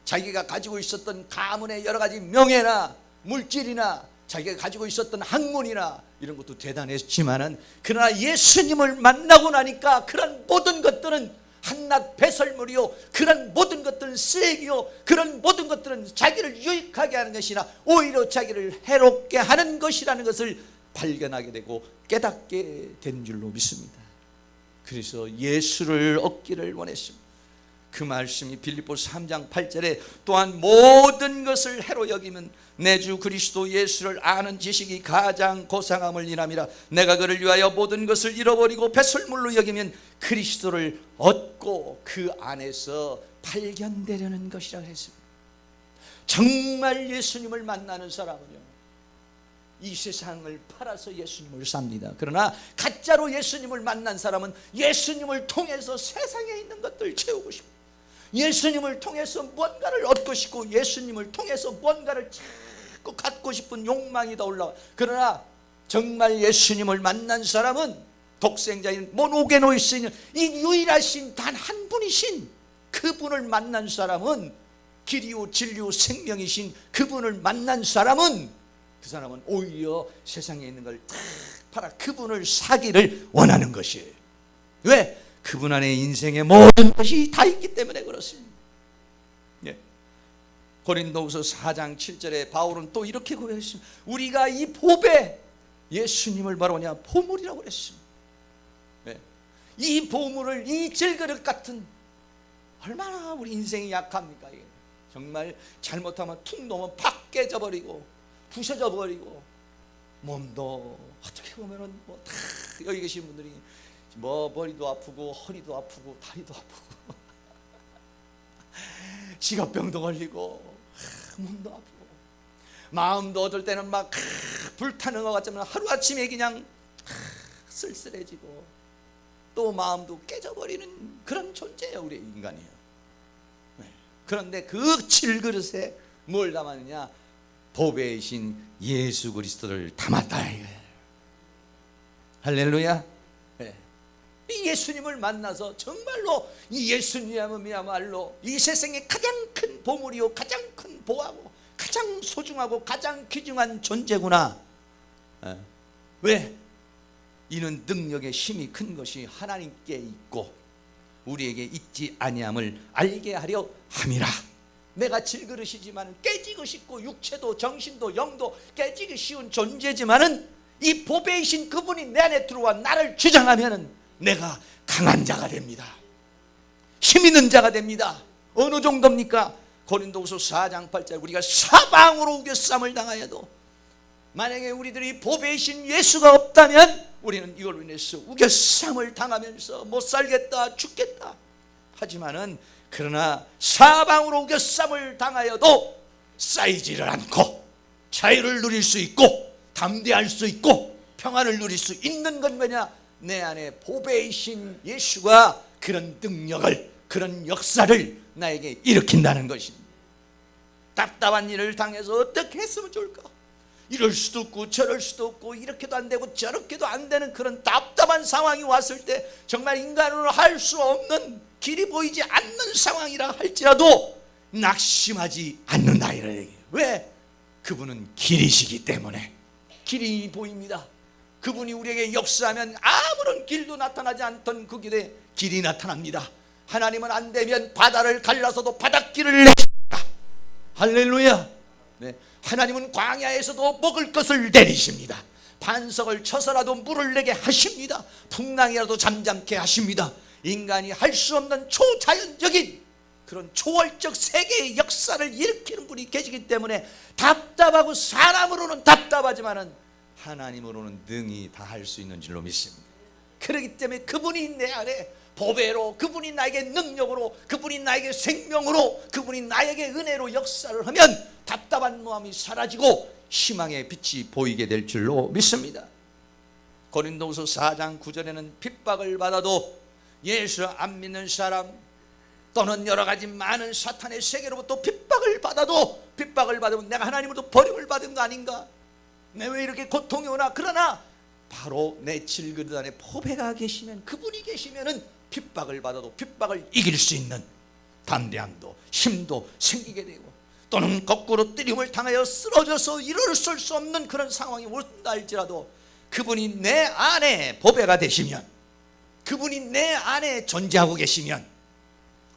자기가 가지고 있었던 가문의 여러 가지 명예나 물질이나 자기가 가지고 있었던 학문이나 이런 것도 대단했지만은 그러나 예수님을 만나고 나니까 그런 모든 것들은 한낱 배설물이요, 그런 모든 것들은 쓰레기요, 그런 모든 것들은 자기를 유익하게 하는 것이나 오히려 자기를 해롭게 하는 것이라는 것을 발견하게 되고 깨닫게 된 줄로 믿습니다. 그래서 예수를 얻기를 원했습니다. 그 말씀이 빌립보서 3장 8절에 또한 모든 것을 해로 여기면 내 주 그리스도 예수를 아는 지식이 가장 고상함을 인함이라. 내가 그를 위하여 모든 것을 잃어버리고 배설물로 여기면 그리스도를 얻고 그 안에서 발견되려는 것이라고 했습니다. 정말 예수님을 만나는 사람은요 이 세상을 팔아서 예수님을 삽니다. 그러나 가짜로 예수님을 만난 사람은 예수님을 통해서 세상에 있는 것들을 채우고 싶어요. 예수님을 통해서 뭔가를 얻고 싶고 예수님을 통해서 뭔가를 자꾸 갖고 싶은 욕망이 더 올라와. 그러나 정말 예수님을 만난 사람은 독생자인 모노게노이신 이 유일하신 단 한 분이신 그분을 만난 사람은 길이요 진리요 생명이신 그분을 만난 사람은 그 사람은 오히려 세상에 있는 걸 다 팔아 그분을 사기를 원하는 것이에요. 왜? 그분 안에 인생의 모든 것이 다 있기 때문에 그렇습니다. 예. 고린도후서 4장 7절에 바울은 또 이렇게 고백했습니다. 우리가 이 보배 예수님을 바로 뭐냐 보물이라고 그랬습니다. 예. 이 보물을 이 질그릇 같은 얼마나 우리 인생이 약합니까? 이게. 정말 잘못하면 툭 놓으면 팍 깨져버리고 부셔져 버리고 몸도 어떻게 보면은 뭐 다 여기 계신 분들이 뭐 머리도 아프고 허리도 아프고 다리도 아프고 직업병도 걸리고 몸도 아프고 마음도 어떨 때는 막 불타는 것 같지만 하루아침에 그냥 쓸쓸해지고 또 마음도 깨져버리는 그런 존재예요. 우리 인간이에요. 그런데 그 질그릇에 뭘 담았느냐? 보배이신 예수 그리스도를 담았다. 할렐루야. 네. 이 예수님을 만나서 정말로 이 예수님이야말로 이 세상에 가장 큰 보물이요 가장 큰 보화고 가장 소중하고 가장 귀중한 존재구나. 네. 왜? 이는 능력의 힘이 큰 것이 하나님께 있고 우리에게 있지 아니함을 알게 하려 함이라. 내가 질그릇이지만 깨지고 싶고 육체도 정신도 영도 깨지기 쉬운 존재지만은 이 보배이신 그분이 내 안에 들어와 나를 주장하면은 내가 강한 자가 됩니다. 힘 있는 자가 됩니다. 어느 정도입니까? 고린도후서 4장 8절 우리가 사방으로 우겨쌈을 당하여도 만약에 우리들이 보배이신 예수가 없다면 우리는 이걸로 인해서 우겨쌈을 당하면서 못 살겠다 죽겠다 하지만은 그러나 사방으로 우겨쌈을 당하여도 쌓이지를 않고 자유를 누릴 수 있고 담대할 수 있고 평안을 누릴 수 있는 건 뭐냐? 내 안에 보배이신 예수가 그런 능력을 그런 역사를 나에게 일으킨다는 것입니다. 답답한 일을 당해서 어떻게 했으면 좋을까? 이럴 수도 없고 저럴 수도 없고 이렇게도 안 되고 저렇게도 안 되는 그런 답답한 상황이 왔을 때 정말 인간으로 할 수 없는 길이 보이지 않는 상황이라 할지라도 낙심하지 않는다 이런 얘기예요. 왜? 그분은 길이시기 때문에. 길이 보입니다. 그분이 우리에게 역사하면 아무런 길도 나타나지 않던 그 길에 길이 나타납니다. 하나님은 안 되면 바다를 갈라서도 바닷길을 내십니다. 할렐루야. 네. 하나님은 광야에서도 먹을 것을 내리십니다. 반석을 쳐서라도 물을 내게 하십니다. 풍랑이라도 잠잠케 하십니다. 인간이 할 수 없는 초자연적인 그런 초월적 세계의 역사를 일으키는 분이 계시기 때문에 답답하고 사람으로는 답답하지만은 하나님으로는 능히 다 할 수 있는 줄로 믿습니다. 그렇기 때문에 그분이 내 안에 보배로, 그분이 나에게 능력으로, 그분이 나에게 생명으로, 그분이 나에게 은혜로 역사를 하면 답답한 마음이 사라지고 희망의 빛이 보이게 될 줄로 믿습니다. 고린도후서 4장 9절에는 핍박을 받아도 예수 안 믿는 사람 또는 여러 가지 많은 사탄의 세계로부터 핍박을 받아도 핍박을 받으면 내가 하나님으로부터 버림을 받은 거 아닌가? 내 왜 이렇게 고통이 오나? 그러나 바로 내 질그릇 안에 보배가 계시면, 그분이 계시면은 핍박을 받아도 핍박을 이길 수 있는 담대함도 힘도 생기게 되고, 또는 거꾸로 뜨림을 당하여 쓰러져서 일어설 수 없는 그런 상황이 온다 할지라도 그분이 내 안에 보배가 되시면, 그분이 내 안에 존재하고 계시면,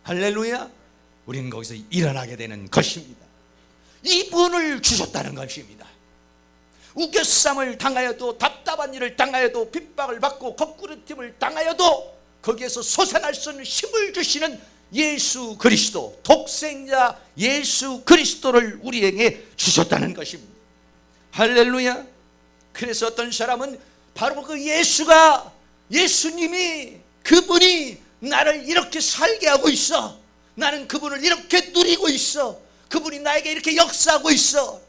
할렐루야, 우리는 거기서 일어나게 되는 것입니다. 이분을 주셨다는 것입니다. 우겨쌈을 당하여도, 답답한 일을 당하여도, 핍박을 받고 거꾸로팀을 당하여도 거기에서 솟아날 수 있는 힘을 주시는 예수 그리스도, 독생자 예수 그리스도를 우리에게 주셨다는 것입니다. 할렐루야. 그래서 어떤 사람은 바로 그 예수가, 예수님이, 그분이 나를 이렇게 살게 하고 있어, 나는 그분을 이렇게 누리고 있어, 그분이 나에게 이렇게 역사하고 있어,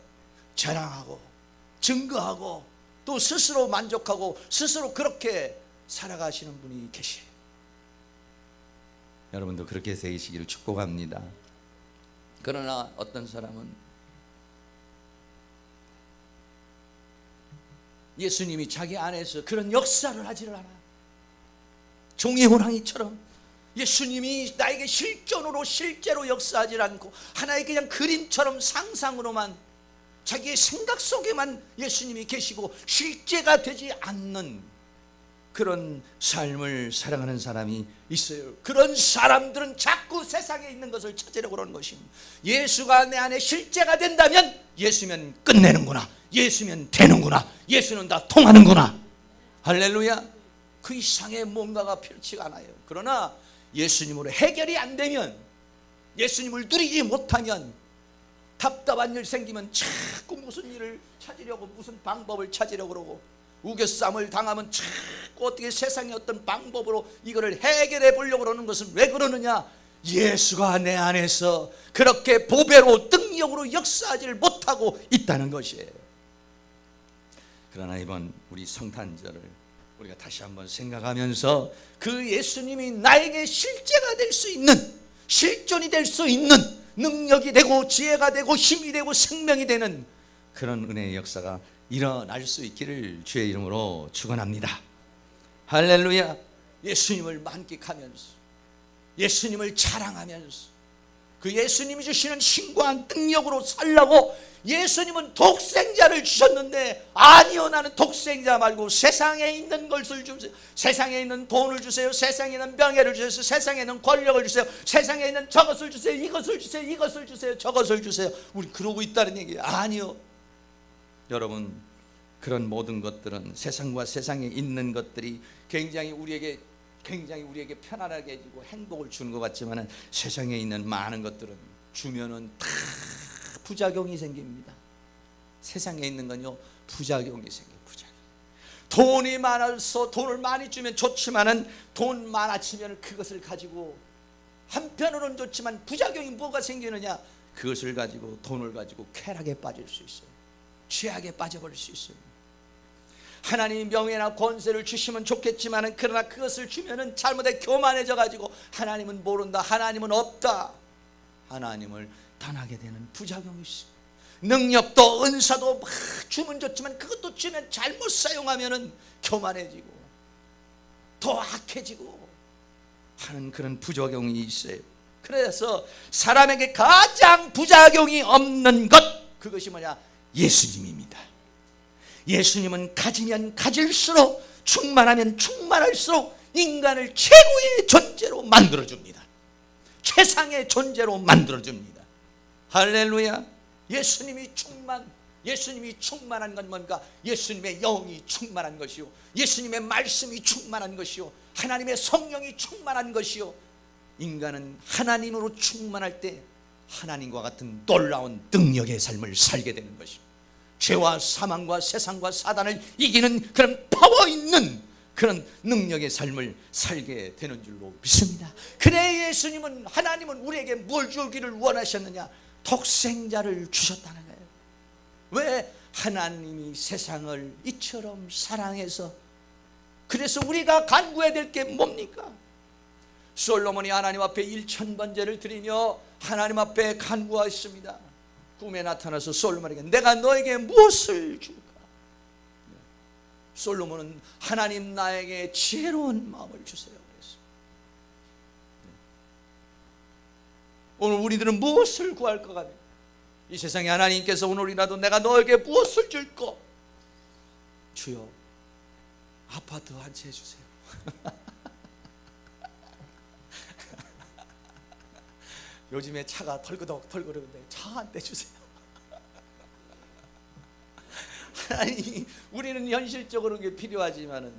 자랑하고 증거하고 또 스스로 만족하고 스스로 그렇게 살아가시는 분이 계시에요. 여러분도 그렇게 되시기를 축복합니다. 그러나 어떤 사람은 예수님이 자기 안에서 그런 역사를 하지를 않아. 종이 호랑이처럼 예수님이 나에게 실존으로 실제로 역사하지 않고 하나의 그냥 그림처럼 상상으로만, 자기의 생각 속에만 예수님이 계시고 실제가 되지 않는 그런 삶을 살아가는 사람이 있어요. 그런 사람들은 자꾸 세상에 있는 것을 찾으려고 하는 것입니다. 예수가 내 안에 실제가 된다면 예수면 끝내는구나, 예수면 되는구나, 예수는 다 통하는구나. 할렐루야. 그 이상의 뭔가가 필요치가 않아요. 그러나 예수님으로 해결이 안 되면, 예수님을 누리지 못하면, 답답한 일 생기면 자꾸 무슨 일을 찾으려고, 무슨 방법을 찾으려고 그러고, 우겨쌈을 당하면 자꾸 어떻게 세상의 어떤 방법으로 이거를 해결해 보려고 그러는 것은 왜 그러느냐? 예수가 내 안에서 그렇게 보배로 능력으로 역사하지를 못하고 있다는 것이에요. 그러나 이번 우리 성탄절을 우리가 다시 한번 생각하면서 그 예수님이 나에게 실제가 될 수 있는, 실존이 될 수 있는, 능력이 되고 지혜가 되고 힘이 되고 생명이 되는 그런 은혜의 역사가 일어날 수 있기를 주의 이름으로 축원합니다. 할렐루야. 예수님을 만끽하면서, 예수님을 자랑하면서, 그 예수님이 주시는 신과 능력으로 살라고 예수님은 독생자를 주셨는데, 아니요, 나는 독생자 말고 세상에 있는 것을 주세요. 세상에 있는 돈을 주세요. 세상에 있는 명예를 주세요. 세상에 있는 권력을 주세요. 세상에 있는 저것을 주세요. 이것을 주세요. 이것을 주세요. 저것을 주세요. 우리 그러고 있다는 얘기예요. 아니요. 여러분, 그런 모든 것들은, 세상과 세상에 있는 것들이 굉장히 우리에게 편안하게 해주고 행복을 주는 것 같지만, 세상에 있는 많은 것들은 주면은 다 부작용이 생깁니다. 세상에 있는 건요, 부작용이 생겨요. 부작용. 돈이 많아서 돈을 많이 주면 좋지만은, 돈 많아지면 그것을 가지고 한편으로는 좋지만 부작용이 뭐가 생기느냐? 그것을 가지고, 돈을 가지고 쾌락에 빠질 수 있어요. 죄악에 빠져버릴 수 있어요. 하나님이 명예나 권세를 주시면 좋겠지만, 그러나 그것을 주면은 잘못에 교만해져 가지고 하나님은 모른다, 하나님은 없다, 하나님을 떠나게 되는 부작용이 있습니다. 능력도 은사도 막 주면 좋지만, 그것도 주면 잘못 사용하면은 교만해지고 더 악해지고 하는 그런 부작용이 있어요. 그래서 사람에게 가장 부작용이 없는 것, 그것이 뭐냐? 예수님입니다. 예수님은 가지면 가질수록, 충만하면 충만할수록 인간을 최고의 존재로 만들어줍니다. 최상의 존재로 만들어줍니다. 할렐루야. 예수님이 충만한 건 뭔가? 예수님의 영이 충만한 것이요, 예수님의 말씀이 충만한 것이요, 하나님의 성령이 충만한 것이요. 인간은 하나님으로 충만할 때 하나님과 같은 놀라운 능력의 삶을 살게 되는 것입니다. 죄와 사망과 세상과 사단을 이기는 그런 파워 있는 그런 능력의 삶을 살게 되는 줄로 믿습니다. 그래, 예수님은, 하나님은 우리에게 뭘 주기를 원하셨느냐? 독생자를 주셨다는 거예요. 왜? 하나님이 세상을 이처럼 사랑해서. 그래서 우리가 간구해야 될 게 뭡니까? 솔로몬이 하나님 앞에 1000번제를 드리며 하나님 앞에 간구하였습니다. 꿈에 나타나서 솔로몬에게, 내가 너에게 무엇을 줄까? 솔로몬은, 하나님 나에게 지혜로운 마음을 주세요 그랬습니다. 오늘 우리들은 무엇을 구할 것 같아요? 이 세상에 하나님께서 오늘이라도 내가 너에게 무엇을 줄까? 주여, 아파트 한 채 주세요. 요즘에 차가 털그덕털그덕한데 차 한 대 주세요. 하나님, 우리는 현실적으로 그게 필요하지만은,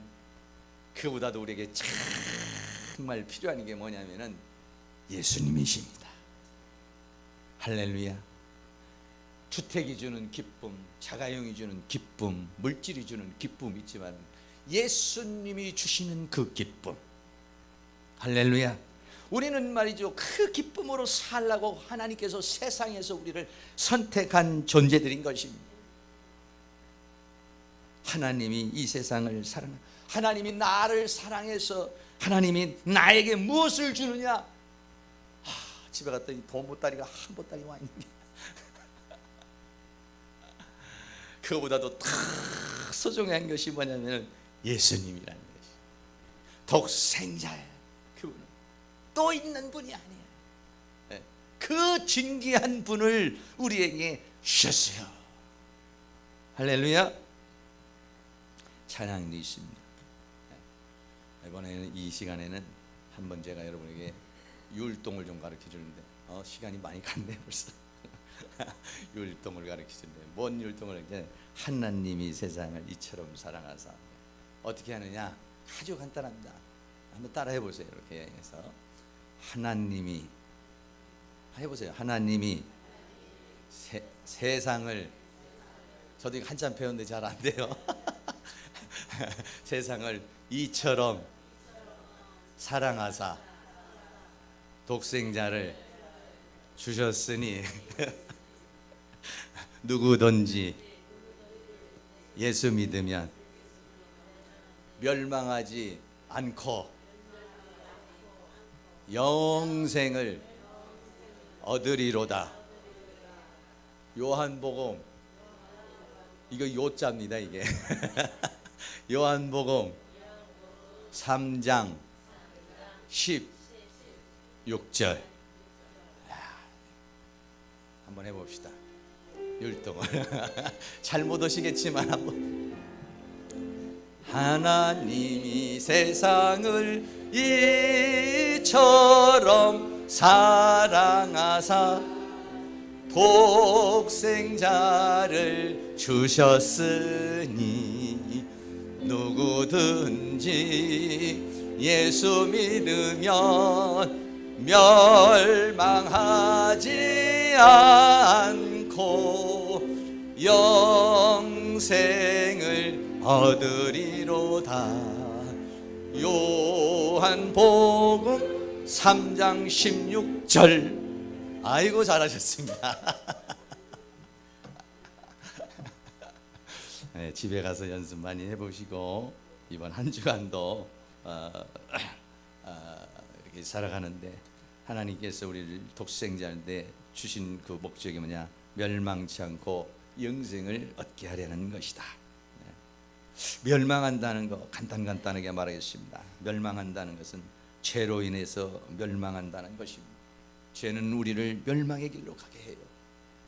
그보다도 우리에게 정말 필요한 게 뭐냐면은 예수님이십니다. 할렐루야. 주택이 주는 기쁨, 자가용이 주는 기쁨, 물질이 주는 기쁨이 있지만, 예수님이 주시는 그 기쁨, 할렐루야. 우리는 말이죠, 그 기쁨으로 살라고 하나님께서 세상에서 우리를 선택한 존재들인 것입니다. 하나님이 이 세상을 하나님이 나를 사랑해서 하나님이 나에게 무엇을 주느냐? 집에 갔더니 돈 보따리가 한 보따리 와 있는 게 그거보다도 더 소중한 것이 뭐냐면 예수님이라는 것이. 독생자예요. 그분은 또 있는 분이 아니에요. 그 진귀한 분을 우리에게 주셨어요. 할렐루야. 찬양도 있습니다. 이번에는 이 시간에는 한번 제가 여러분에게 율동을 좀 가르쳐 주는데, 시간이 많이 갔네 벌써. 율동을 가르쳐 주는데, 뭔 율동을 이제, 하나님이 세상을 이처럼 사랑하사. 어떻게 하느냐? 아주 간단합니다. 한번 따라해 보세요. 이렇게 해서 하나님이, 해보세요. 하나님이 세상을, 저도 이거 한참 배웠는데 잘 안 돼요. 세상을 이처럼 사랑하사 독생자를 주셨으니 누구든지 예수 믿으면 멸망하지 않고 영생을 얻으리로다. 요한복음, 이거 요자입니다 이게. 요한복음 3장 16절. 한번 해봅시다. 율동을 잘 못 오시겠지만 한번. 하나님이 세상을 이처럼 사랑하사 독생자를 주셨으니 누구든지 예수 믿으면 멸망하지 않고 영생을 얻으리로다. 요한복음 3장 16절. 아이고 잘하셨습니다. 네, 집에 가서 연습 많이 해보시고 이번 한 주간도 이렇게 살아가는데 하나님께서 우리를 독생자인데 주신 그 목적이 뭐냐? 멸망치 않고 영생을 얻게 하려는 것이다. 네. 멸망한다는 거 간단하게 말하겠습니다. 멸망한다는 것은 죄로 인해서 멸망한다는 것입니다. 죄는 우리를 멸망의 길로 가게 해요.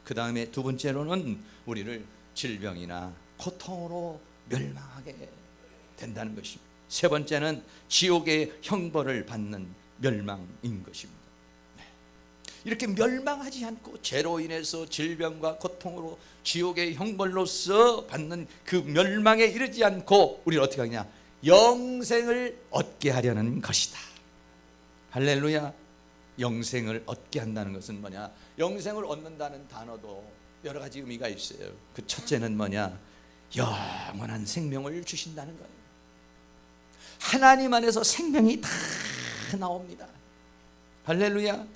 그 다음에 두 번째로는 우리를 질병이나 고통으로 멸망하게 된다는 것입니다. 세 번째는 지옥의 형벌을 받는 멸망인 것입니다. 네. 이렇게 멸망하지 않고 죄로 인해서 질병과 고통으로 지옥의 형벌로서 받는 그 멸망에 이르지 않고 우리는 어떻게 하냐? 영생을 얻게 하려는 것이다. 할렐루야. 영생을 얻게 한다는 것은 뭐냐? 영생을 얻는다는 단어도 여러 가지 의미가 있어요. 그 첫째는 뭐냐? 영원한 생명을 주신다는 거예요. 하나님 안에서 생명이 다 나옵니다. 할렐루야.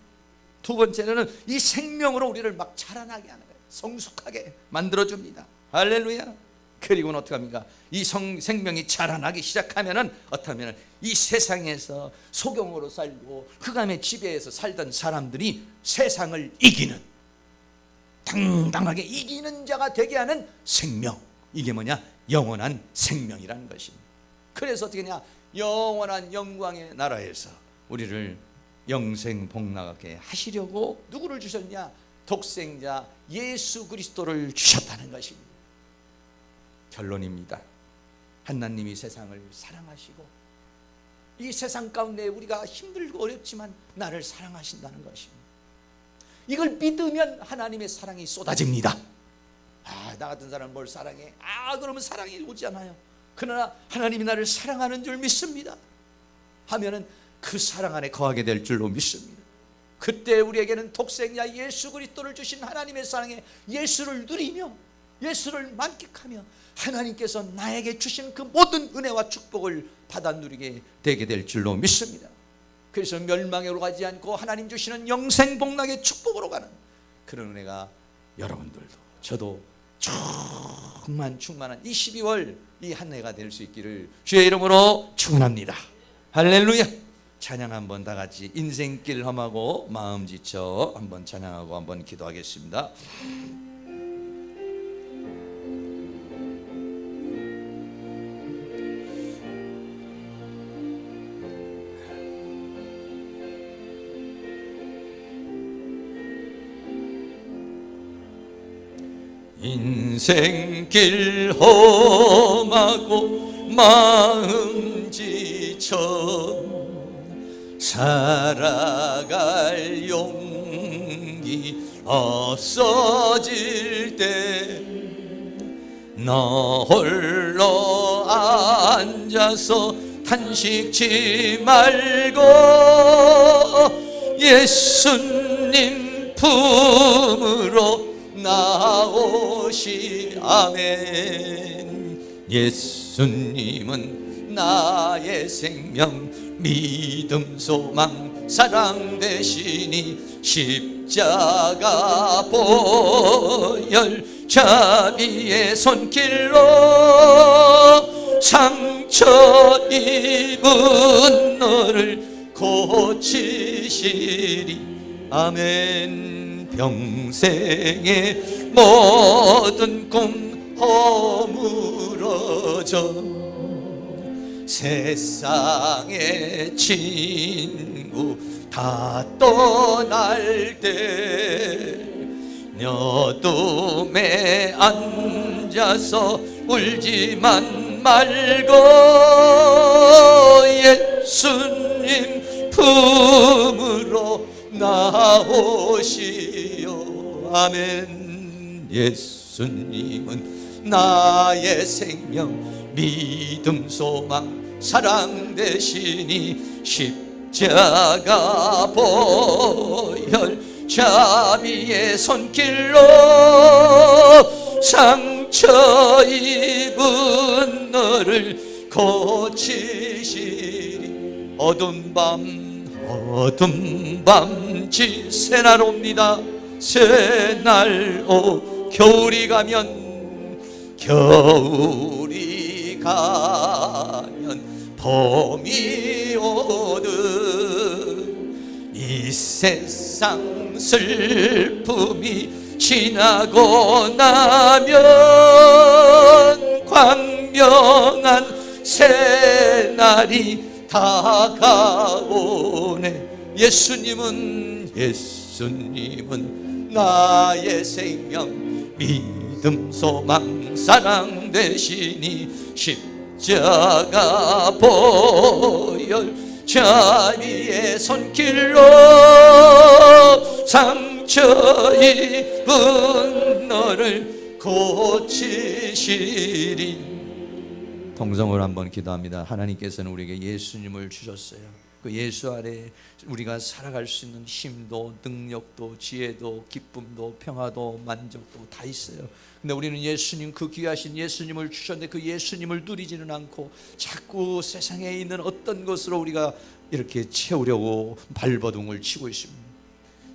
두 번째는 이 생명으로 우리를 막 자라나게 하는 거예요. 성숙하게 만들어줍니다. 할렐루야. 그리고는 어떻게 합니까? 이 생명이 자라나기 시작하면은 어떠하면은 이 세상에서 소경으로 살고 흑암의 지배에서 살던 사람들이 세상을 이기는, 당당하게 이기는 자가 되게 하는 생명. 이게 뭐냐? 영원한 생명이라는 것입니다. 그래서 어떻게 하냐? 영원한 영광의 나라에서 우리를 영생복락하게 하시려고 누구를 주셨냐? 독생자 예수 그리스도를 주셨다는 것입니다. 결론입니다. 하나님이 세상을 사랑하시고 이 세상 가운데 우리가 힘들고 어렵지만 나를 사랑하신다는 것입니다. 이걸 믿으면 하나님의 사랑이 쏟아집니다. 나 같은 사람은 뭘 사랑해? 그러면 사랑이 오지 않아요. 그러나 하나님이 나를 사랑하는 줄 믿습니다 하면은 그 사랑 안에 거하게 될 줄로 믿습니다. 그때 우리에게는 독생자 예수 그리스도를 주신 하나님의 사랑에 예수를 누리며 예수를 만끽하며 하나님께서 나에게 주신 그 모든 은혜와 축복을 받아 누리게 되게 될 줄로 믿습니다. 그래서 멸망으로 가지 않고 하나님 주시는 영생복락의 축복으로 가는 그런 은혜가 여러분들도 저도 충만한 이 12월 이 한 해가 될 수 있기를 주의 이름으로 축원합니다. 할렐루야. 찬양 한번 다 같이 인생길 험하고 마음 지쳐 한번 찬양하고 한번 기도하겠습니다. 인생길 험하고 마음 지쳐 살아갈 용기 없어질 때 너 홀로 앉아서 탄식치 말고 예수님 품으로 나오시. 아멘. 예수님은 나의 생명 믿음 소망 사랑 되시니 십자가 보혈 자비의 손길로 상처 입은 너를 고치시리. 아멘. 평생의 모든 꿈 허물어져 세상의 친구 다 떠날 때 어둠에 앉아서 울지만 말고 예수님 품으로 나오시오. 아멘. 예수님은 나의 생명, 믿음, 소망, 사랑 되시니 십자가 보혈 자비의 손길로 상처 입은 너를 고치시리. 어두운 밤 지새날 옵니다. 새날 겨울이 가면 봄이 오듯 이 세상 슬픔이 지나고 나면 광명한 새날이 다가오네. 예수님은 나의 생명, 믿음, 소망, 사랑 되시니 십자가 보혈 자비의 손길로 상처 입은 너를 고치시리. 동성으로 한번 기도합니다. 하나님께서는 우리에게 예수님을 주셨어요. 그 예수 아래 우리가 살아갈 수 있는 힘도, 능력도, 지혜도, 기쁨도, 평화도, 만족도 다 있어요. 근데 우리는 예수님, 그 귀하신 예수님을 주셨는데 그 예수님을 누리지는 않고 자꾸 세상에 있는 어떤 것으로 우리가 이렇게 채우려고 발버둥을 치고 있습니다.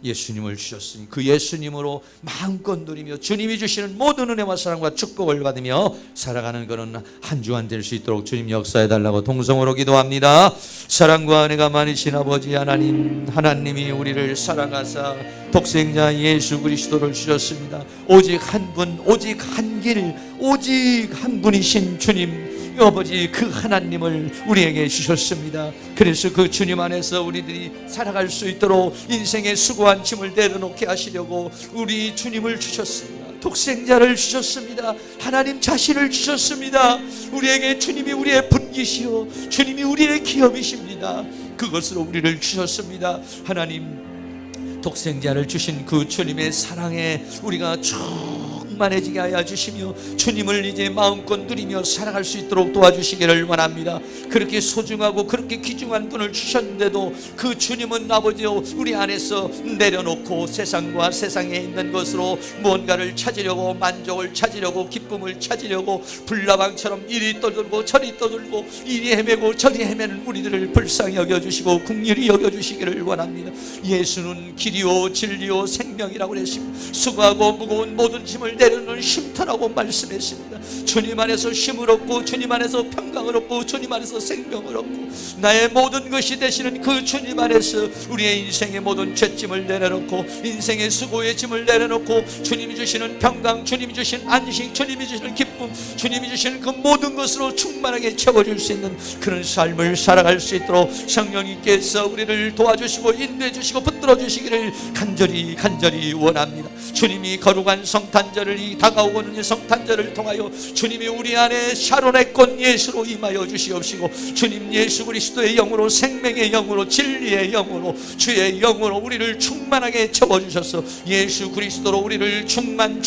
예수님을 주셨으니 그 예수님으로 마음껏 누리며 주님이 주시는 모든 은혜와 사랑과 축복을 받으며 살아가는 그런 한 주간 될 수 있도록 주님 역사해달라고 동성으로 기도합니다. 사랑과 은혜가 많으신 아버지 하나님이 우리를 사랑하사 독생자 예수 그리스도를 주셨습니다. 오직 한 분, 오직 한 길, 오직 한 분이신 주님 아버지, 그 하나님을 우리에게 주셨습니다. 그래서 그 주님 안에서 우리들이 살아갈 수 있도록 인생의 수고한 짐을 내려놓게 하시려고 우리 주님을 주셨습니다. 독생자를 주셨습니다. 하나님 자신을 주셨습니다. 우리에게 주님이 우리의 분기시요 주님이 우리의 기업이십니다. 그것으로 우리를 주셨습니다. 하나님, 독생자를 주신 그 주님의 사랑에 우리가 충만해지게 하여 주시며 주님을 이제 마음껏 누리며 살아갈 수 있도록 도와주시기를 원합니다. 그렇게 소중하고 그렇게 귀중한 분을 주셨는데도 그 주님은 아버지요 우리 안에서 내려놓고 세상과 세상에 있는 것으로 무언가를 찾으려고, 만족을 찾으려고, 기쁨을 찾으려고 불나방처럼 이리 떠들고 저리 떠들고 이리 헤매고 저리 헤매는 우리들을 불쌍히 여겨주시고 긍휼히 여겨주시기를 원합니다. 예수는 길이요 진리요 생명이라고 그랬습니다. 수고하고 무거운 모든 짐을 내려놓는 쉼터라고 말씀했습니다. 주님 안에서 쉼을 얻고 주님 안에서 평강을 얻고 주님 안에서 생명을 얻고 나의 모든 것이 되시는 그 주님 안에서 우리의 인생의 모든 죄짐을 내려놓고 인생의 수고의 짐을 내려놓고 주님이 주시는 평강, 주님이 주시는 안식, 주님이 주시는 기쁨, 주님이 주시는 그 모든 것으로 충만하게 채워줄 수 있는 그런 삶을 살아갈 수 있도록 성령님께서 우리를 도와주시고 인도해 주시고 붙들어 주시기를 간절히 원합니다. 주님이 거룩한 성탄절을, 이 다가오는 성탄절을 통하여 주님이 우리 안에 샤론의 꽃 예수로 임하여 주시옵시고 주님 예수 그리스도의 영으로, 생명의 영으로, 진리의 영으로, 주의 영으로 우리를 충만하게 채워주셔서 예수 그리스도로 우리를 충만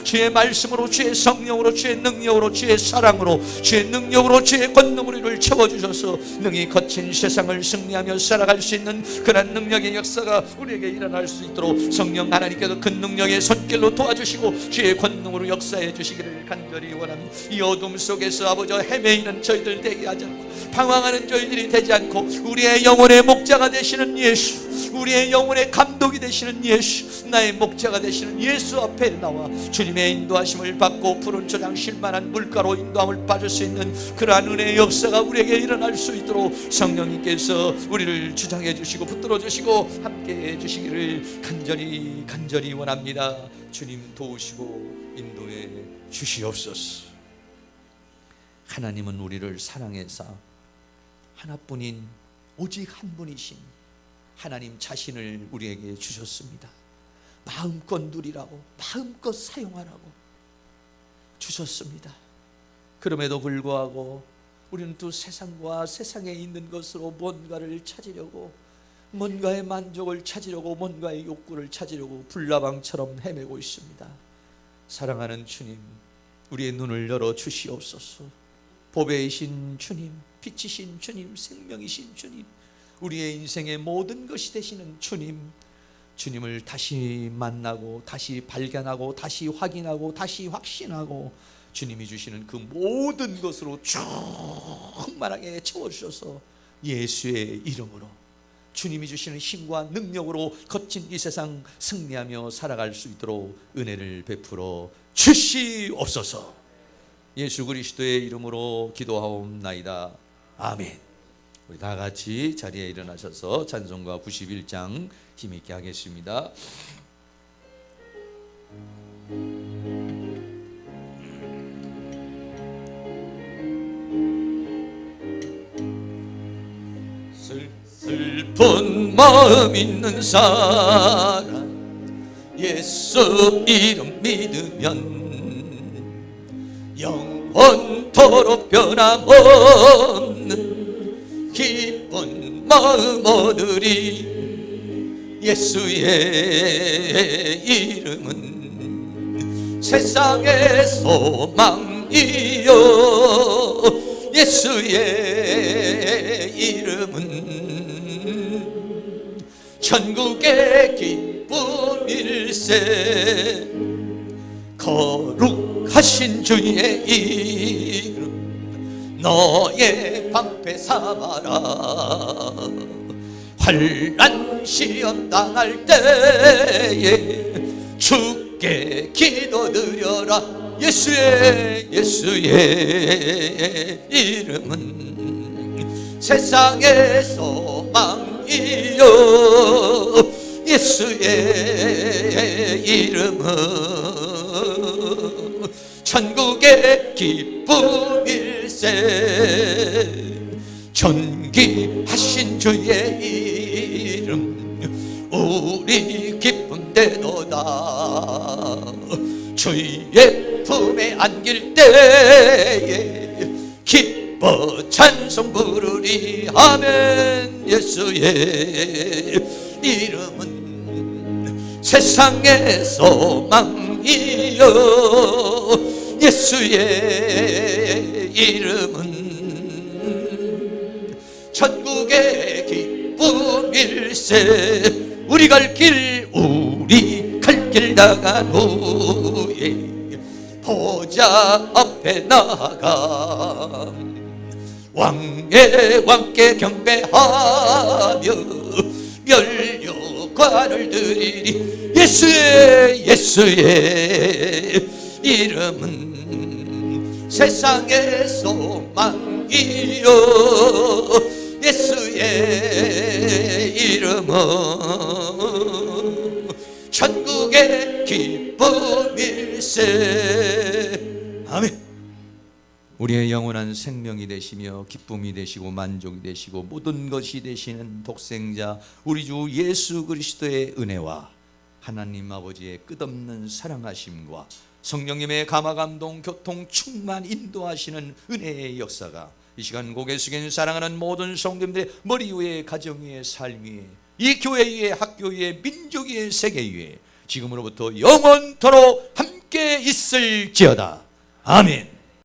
주의 말씀으로, 주의 성령으로, 주의 능력으로, 주의 사랑으로, 주의 능력으로, 주의 권능으로 우리를 채워주셔서 능히 거친 세상을 승리하며 살아갈 수 있는 그런 능력의 역사가 우리에게 일어날 수 있도록 성령 하나님께서 그 능력의 손길로 도와주시고 주의 권능으로 역사해 주시기를 간절히 원합니다. 이 어둠 속에서 아버지 헤매이는 저희들 되게 하지 않고 방황하는 저희들이 되지 않고 우리의 영혼의 목자가 되시는 예수, 우리의 영혼의 감독이 되시는 예수, 나의 목자가 되시는 예수 앞에 나와 주님의 인도하심을 받고 푸른 초장 쉴만한 물가로 인도함을 받을 수 있는 그러한 은혜의 역사가 우리에게 일어날 수 있도록 성령님께서 우리를 주장해 주시고 붙들어 주시고 함께해 주시기를 간절히 원합니다. 주님 도우시고 인도해 주시옵소서. 하나님은 우리를 사랑해서 하나뿐인 오직 한 분이신 하나님 자신을 우리에게 주셨습니다. 마음껏 누리라고, 마음껏 사용하라고 주셨습니다. 그럼에도 불구하고 우리는 또 세상과 세상에 있는 것으로 뭔가를 찾으려고, 뭔가의 만족을 찾으려고, 뭔가의 욕구를 찾으려고 불나방처럼 헤매고 있습니다. 사랑하는 주님, 우리의 눈을 열어 주시옵소서. 보배이신 주님, 빛이신 주님, 생명이신 주님, 우리의 인생의 모든 것이 되시는 주님, 주님을 다시 만나고 다시 발견하고 다시 확인하고 다시 확신하고 주님이 주시는 그 모든 것으로 충만하게 채워주셔서 예수의 이름으로, 주님이 주시는 힘과 능력으로 거친 이 세상 승리하며 살아갈 수 있도록 은혜를 베풀어 주시옵소서. 예수 그리스도의 이름으로 기도하옵나이다. 아멘. 우리 다 같이 자리에 일어나셔서 찬송가 91장 힘있게 하겠습니다. 슬픈 마음 있는 사람, 예수 이름 믿으면 영원토록 변함없는 기쁜 마음 얻으리. 예수의 이름은 세상의 소망이요, 예수의 이름은 천국의 기쁨일세. 거룩하신 주의 이름 너의 방패 삼아라. 환난 시험 당할 때에 주께 기도드려라. 예수의 이름은 세상의 소망이요, 예수의 이름은 천국의 기쁨일세. 존귀하신 주의 이름 우리 기쁨되도다. 주의 품에 안길 때에 기뻐 찬송 부르리. 아멘. 예수의 이름은 세상의 소망이요, 예수의 이름은 천국의 기쁨일세. 우리 갈 길 나간 후에 보좌 앞에 나가 왕의 왕께 경배하며 면류관을 드리리. 예수의 이름은 세상의 소망이요, 예수의 이름은 천국의 기쁨일세. 아멘. 우리의 영원한 생명이 되시며 기쁨이 되시고 만족이 되시고 모든 것이 되시는 독생자 우리 주 예수 그리스도의 은혜와 하나님 아버지의 끝없는 사랑하심과 성령님의 감화감동 교통 충만 인도하시는 은혜의 역사가 이 시간 고개 숙인 사랑하는 모든 성도님들의 머리 위에, 가정 위에, 삶 위에, 이 교회 위에, 학교 위에, 민족 위에, 세계 위에 지금으로부터 영원토록 함께 있을지어다. 아멘.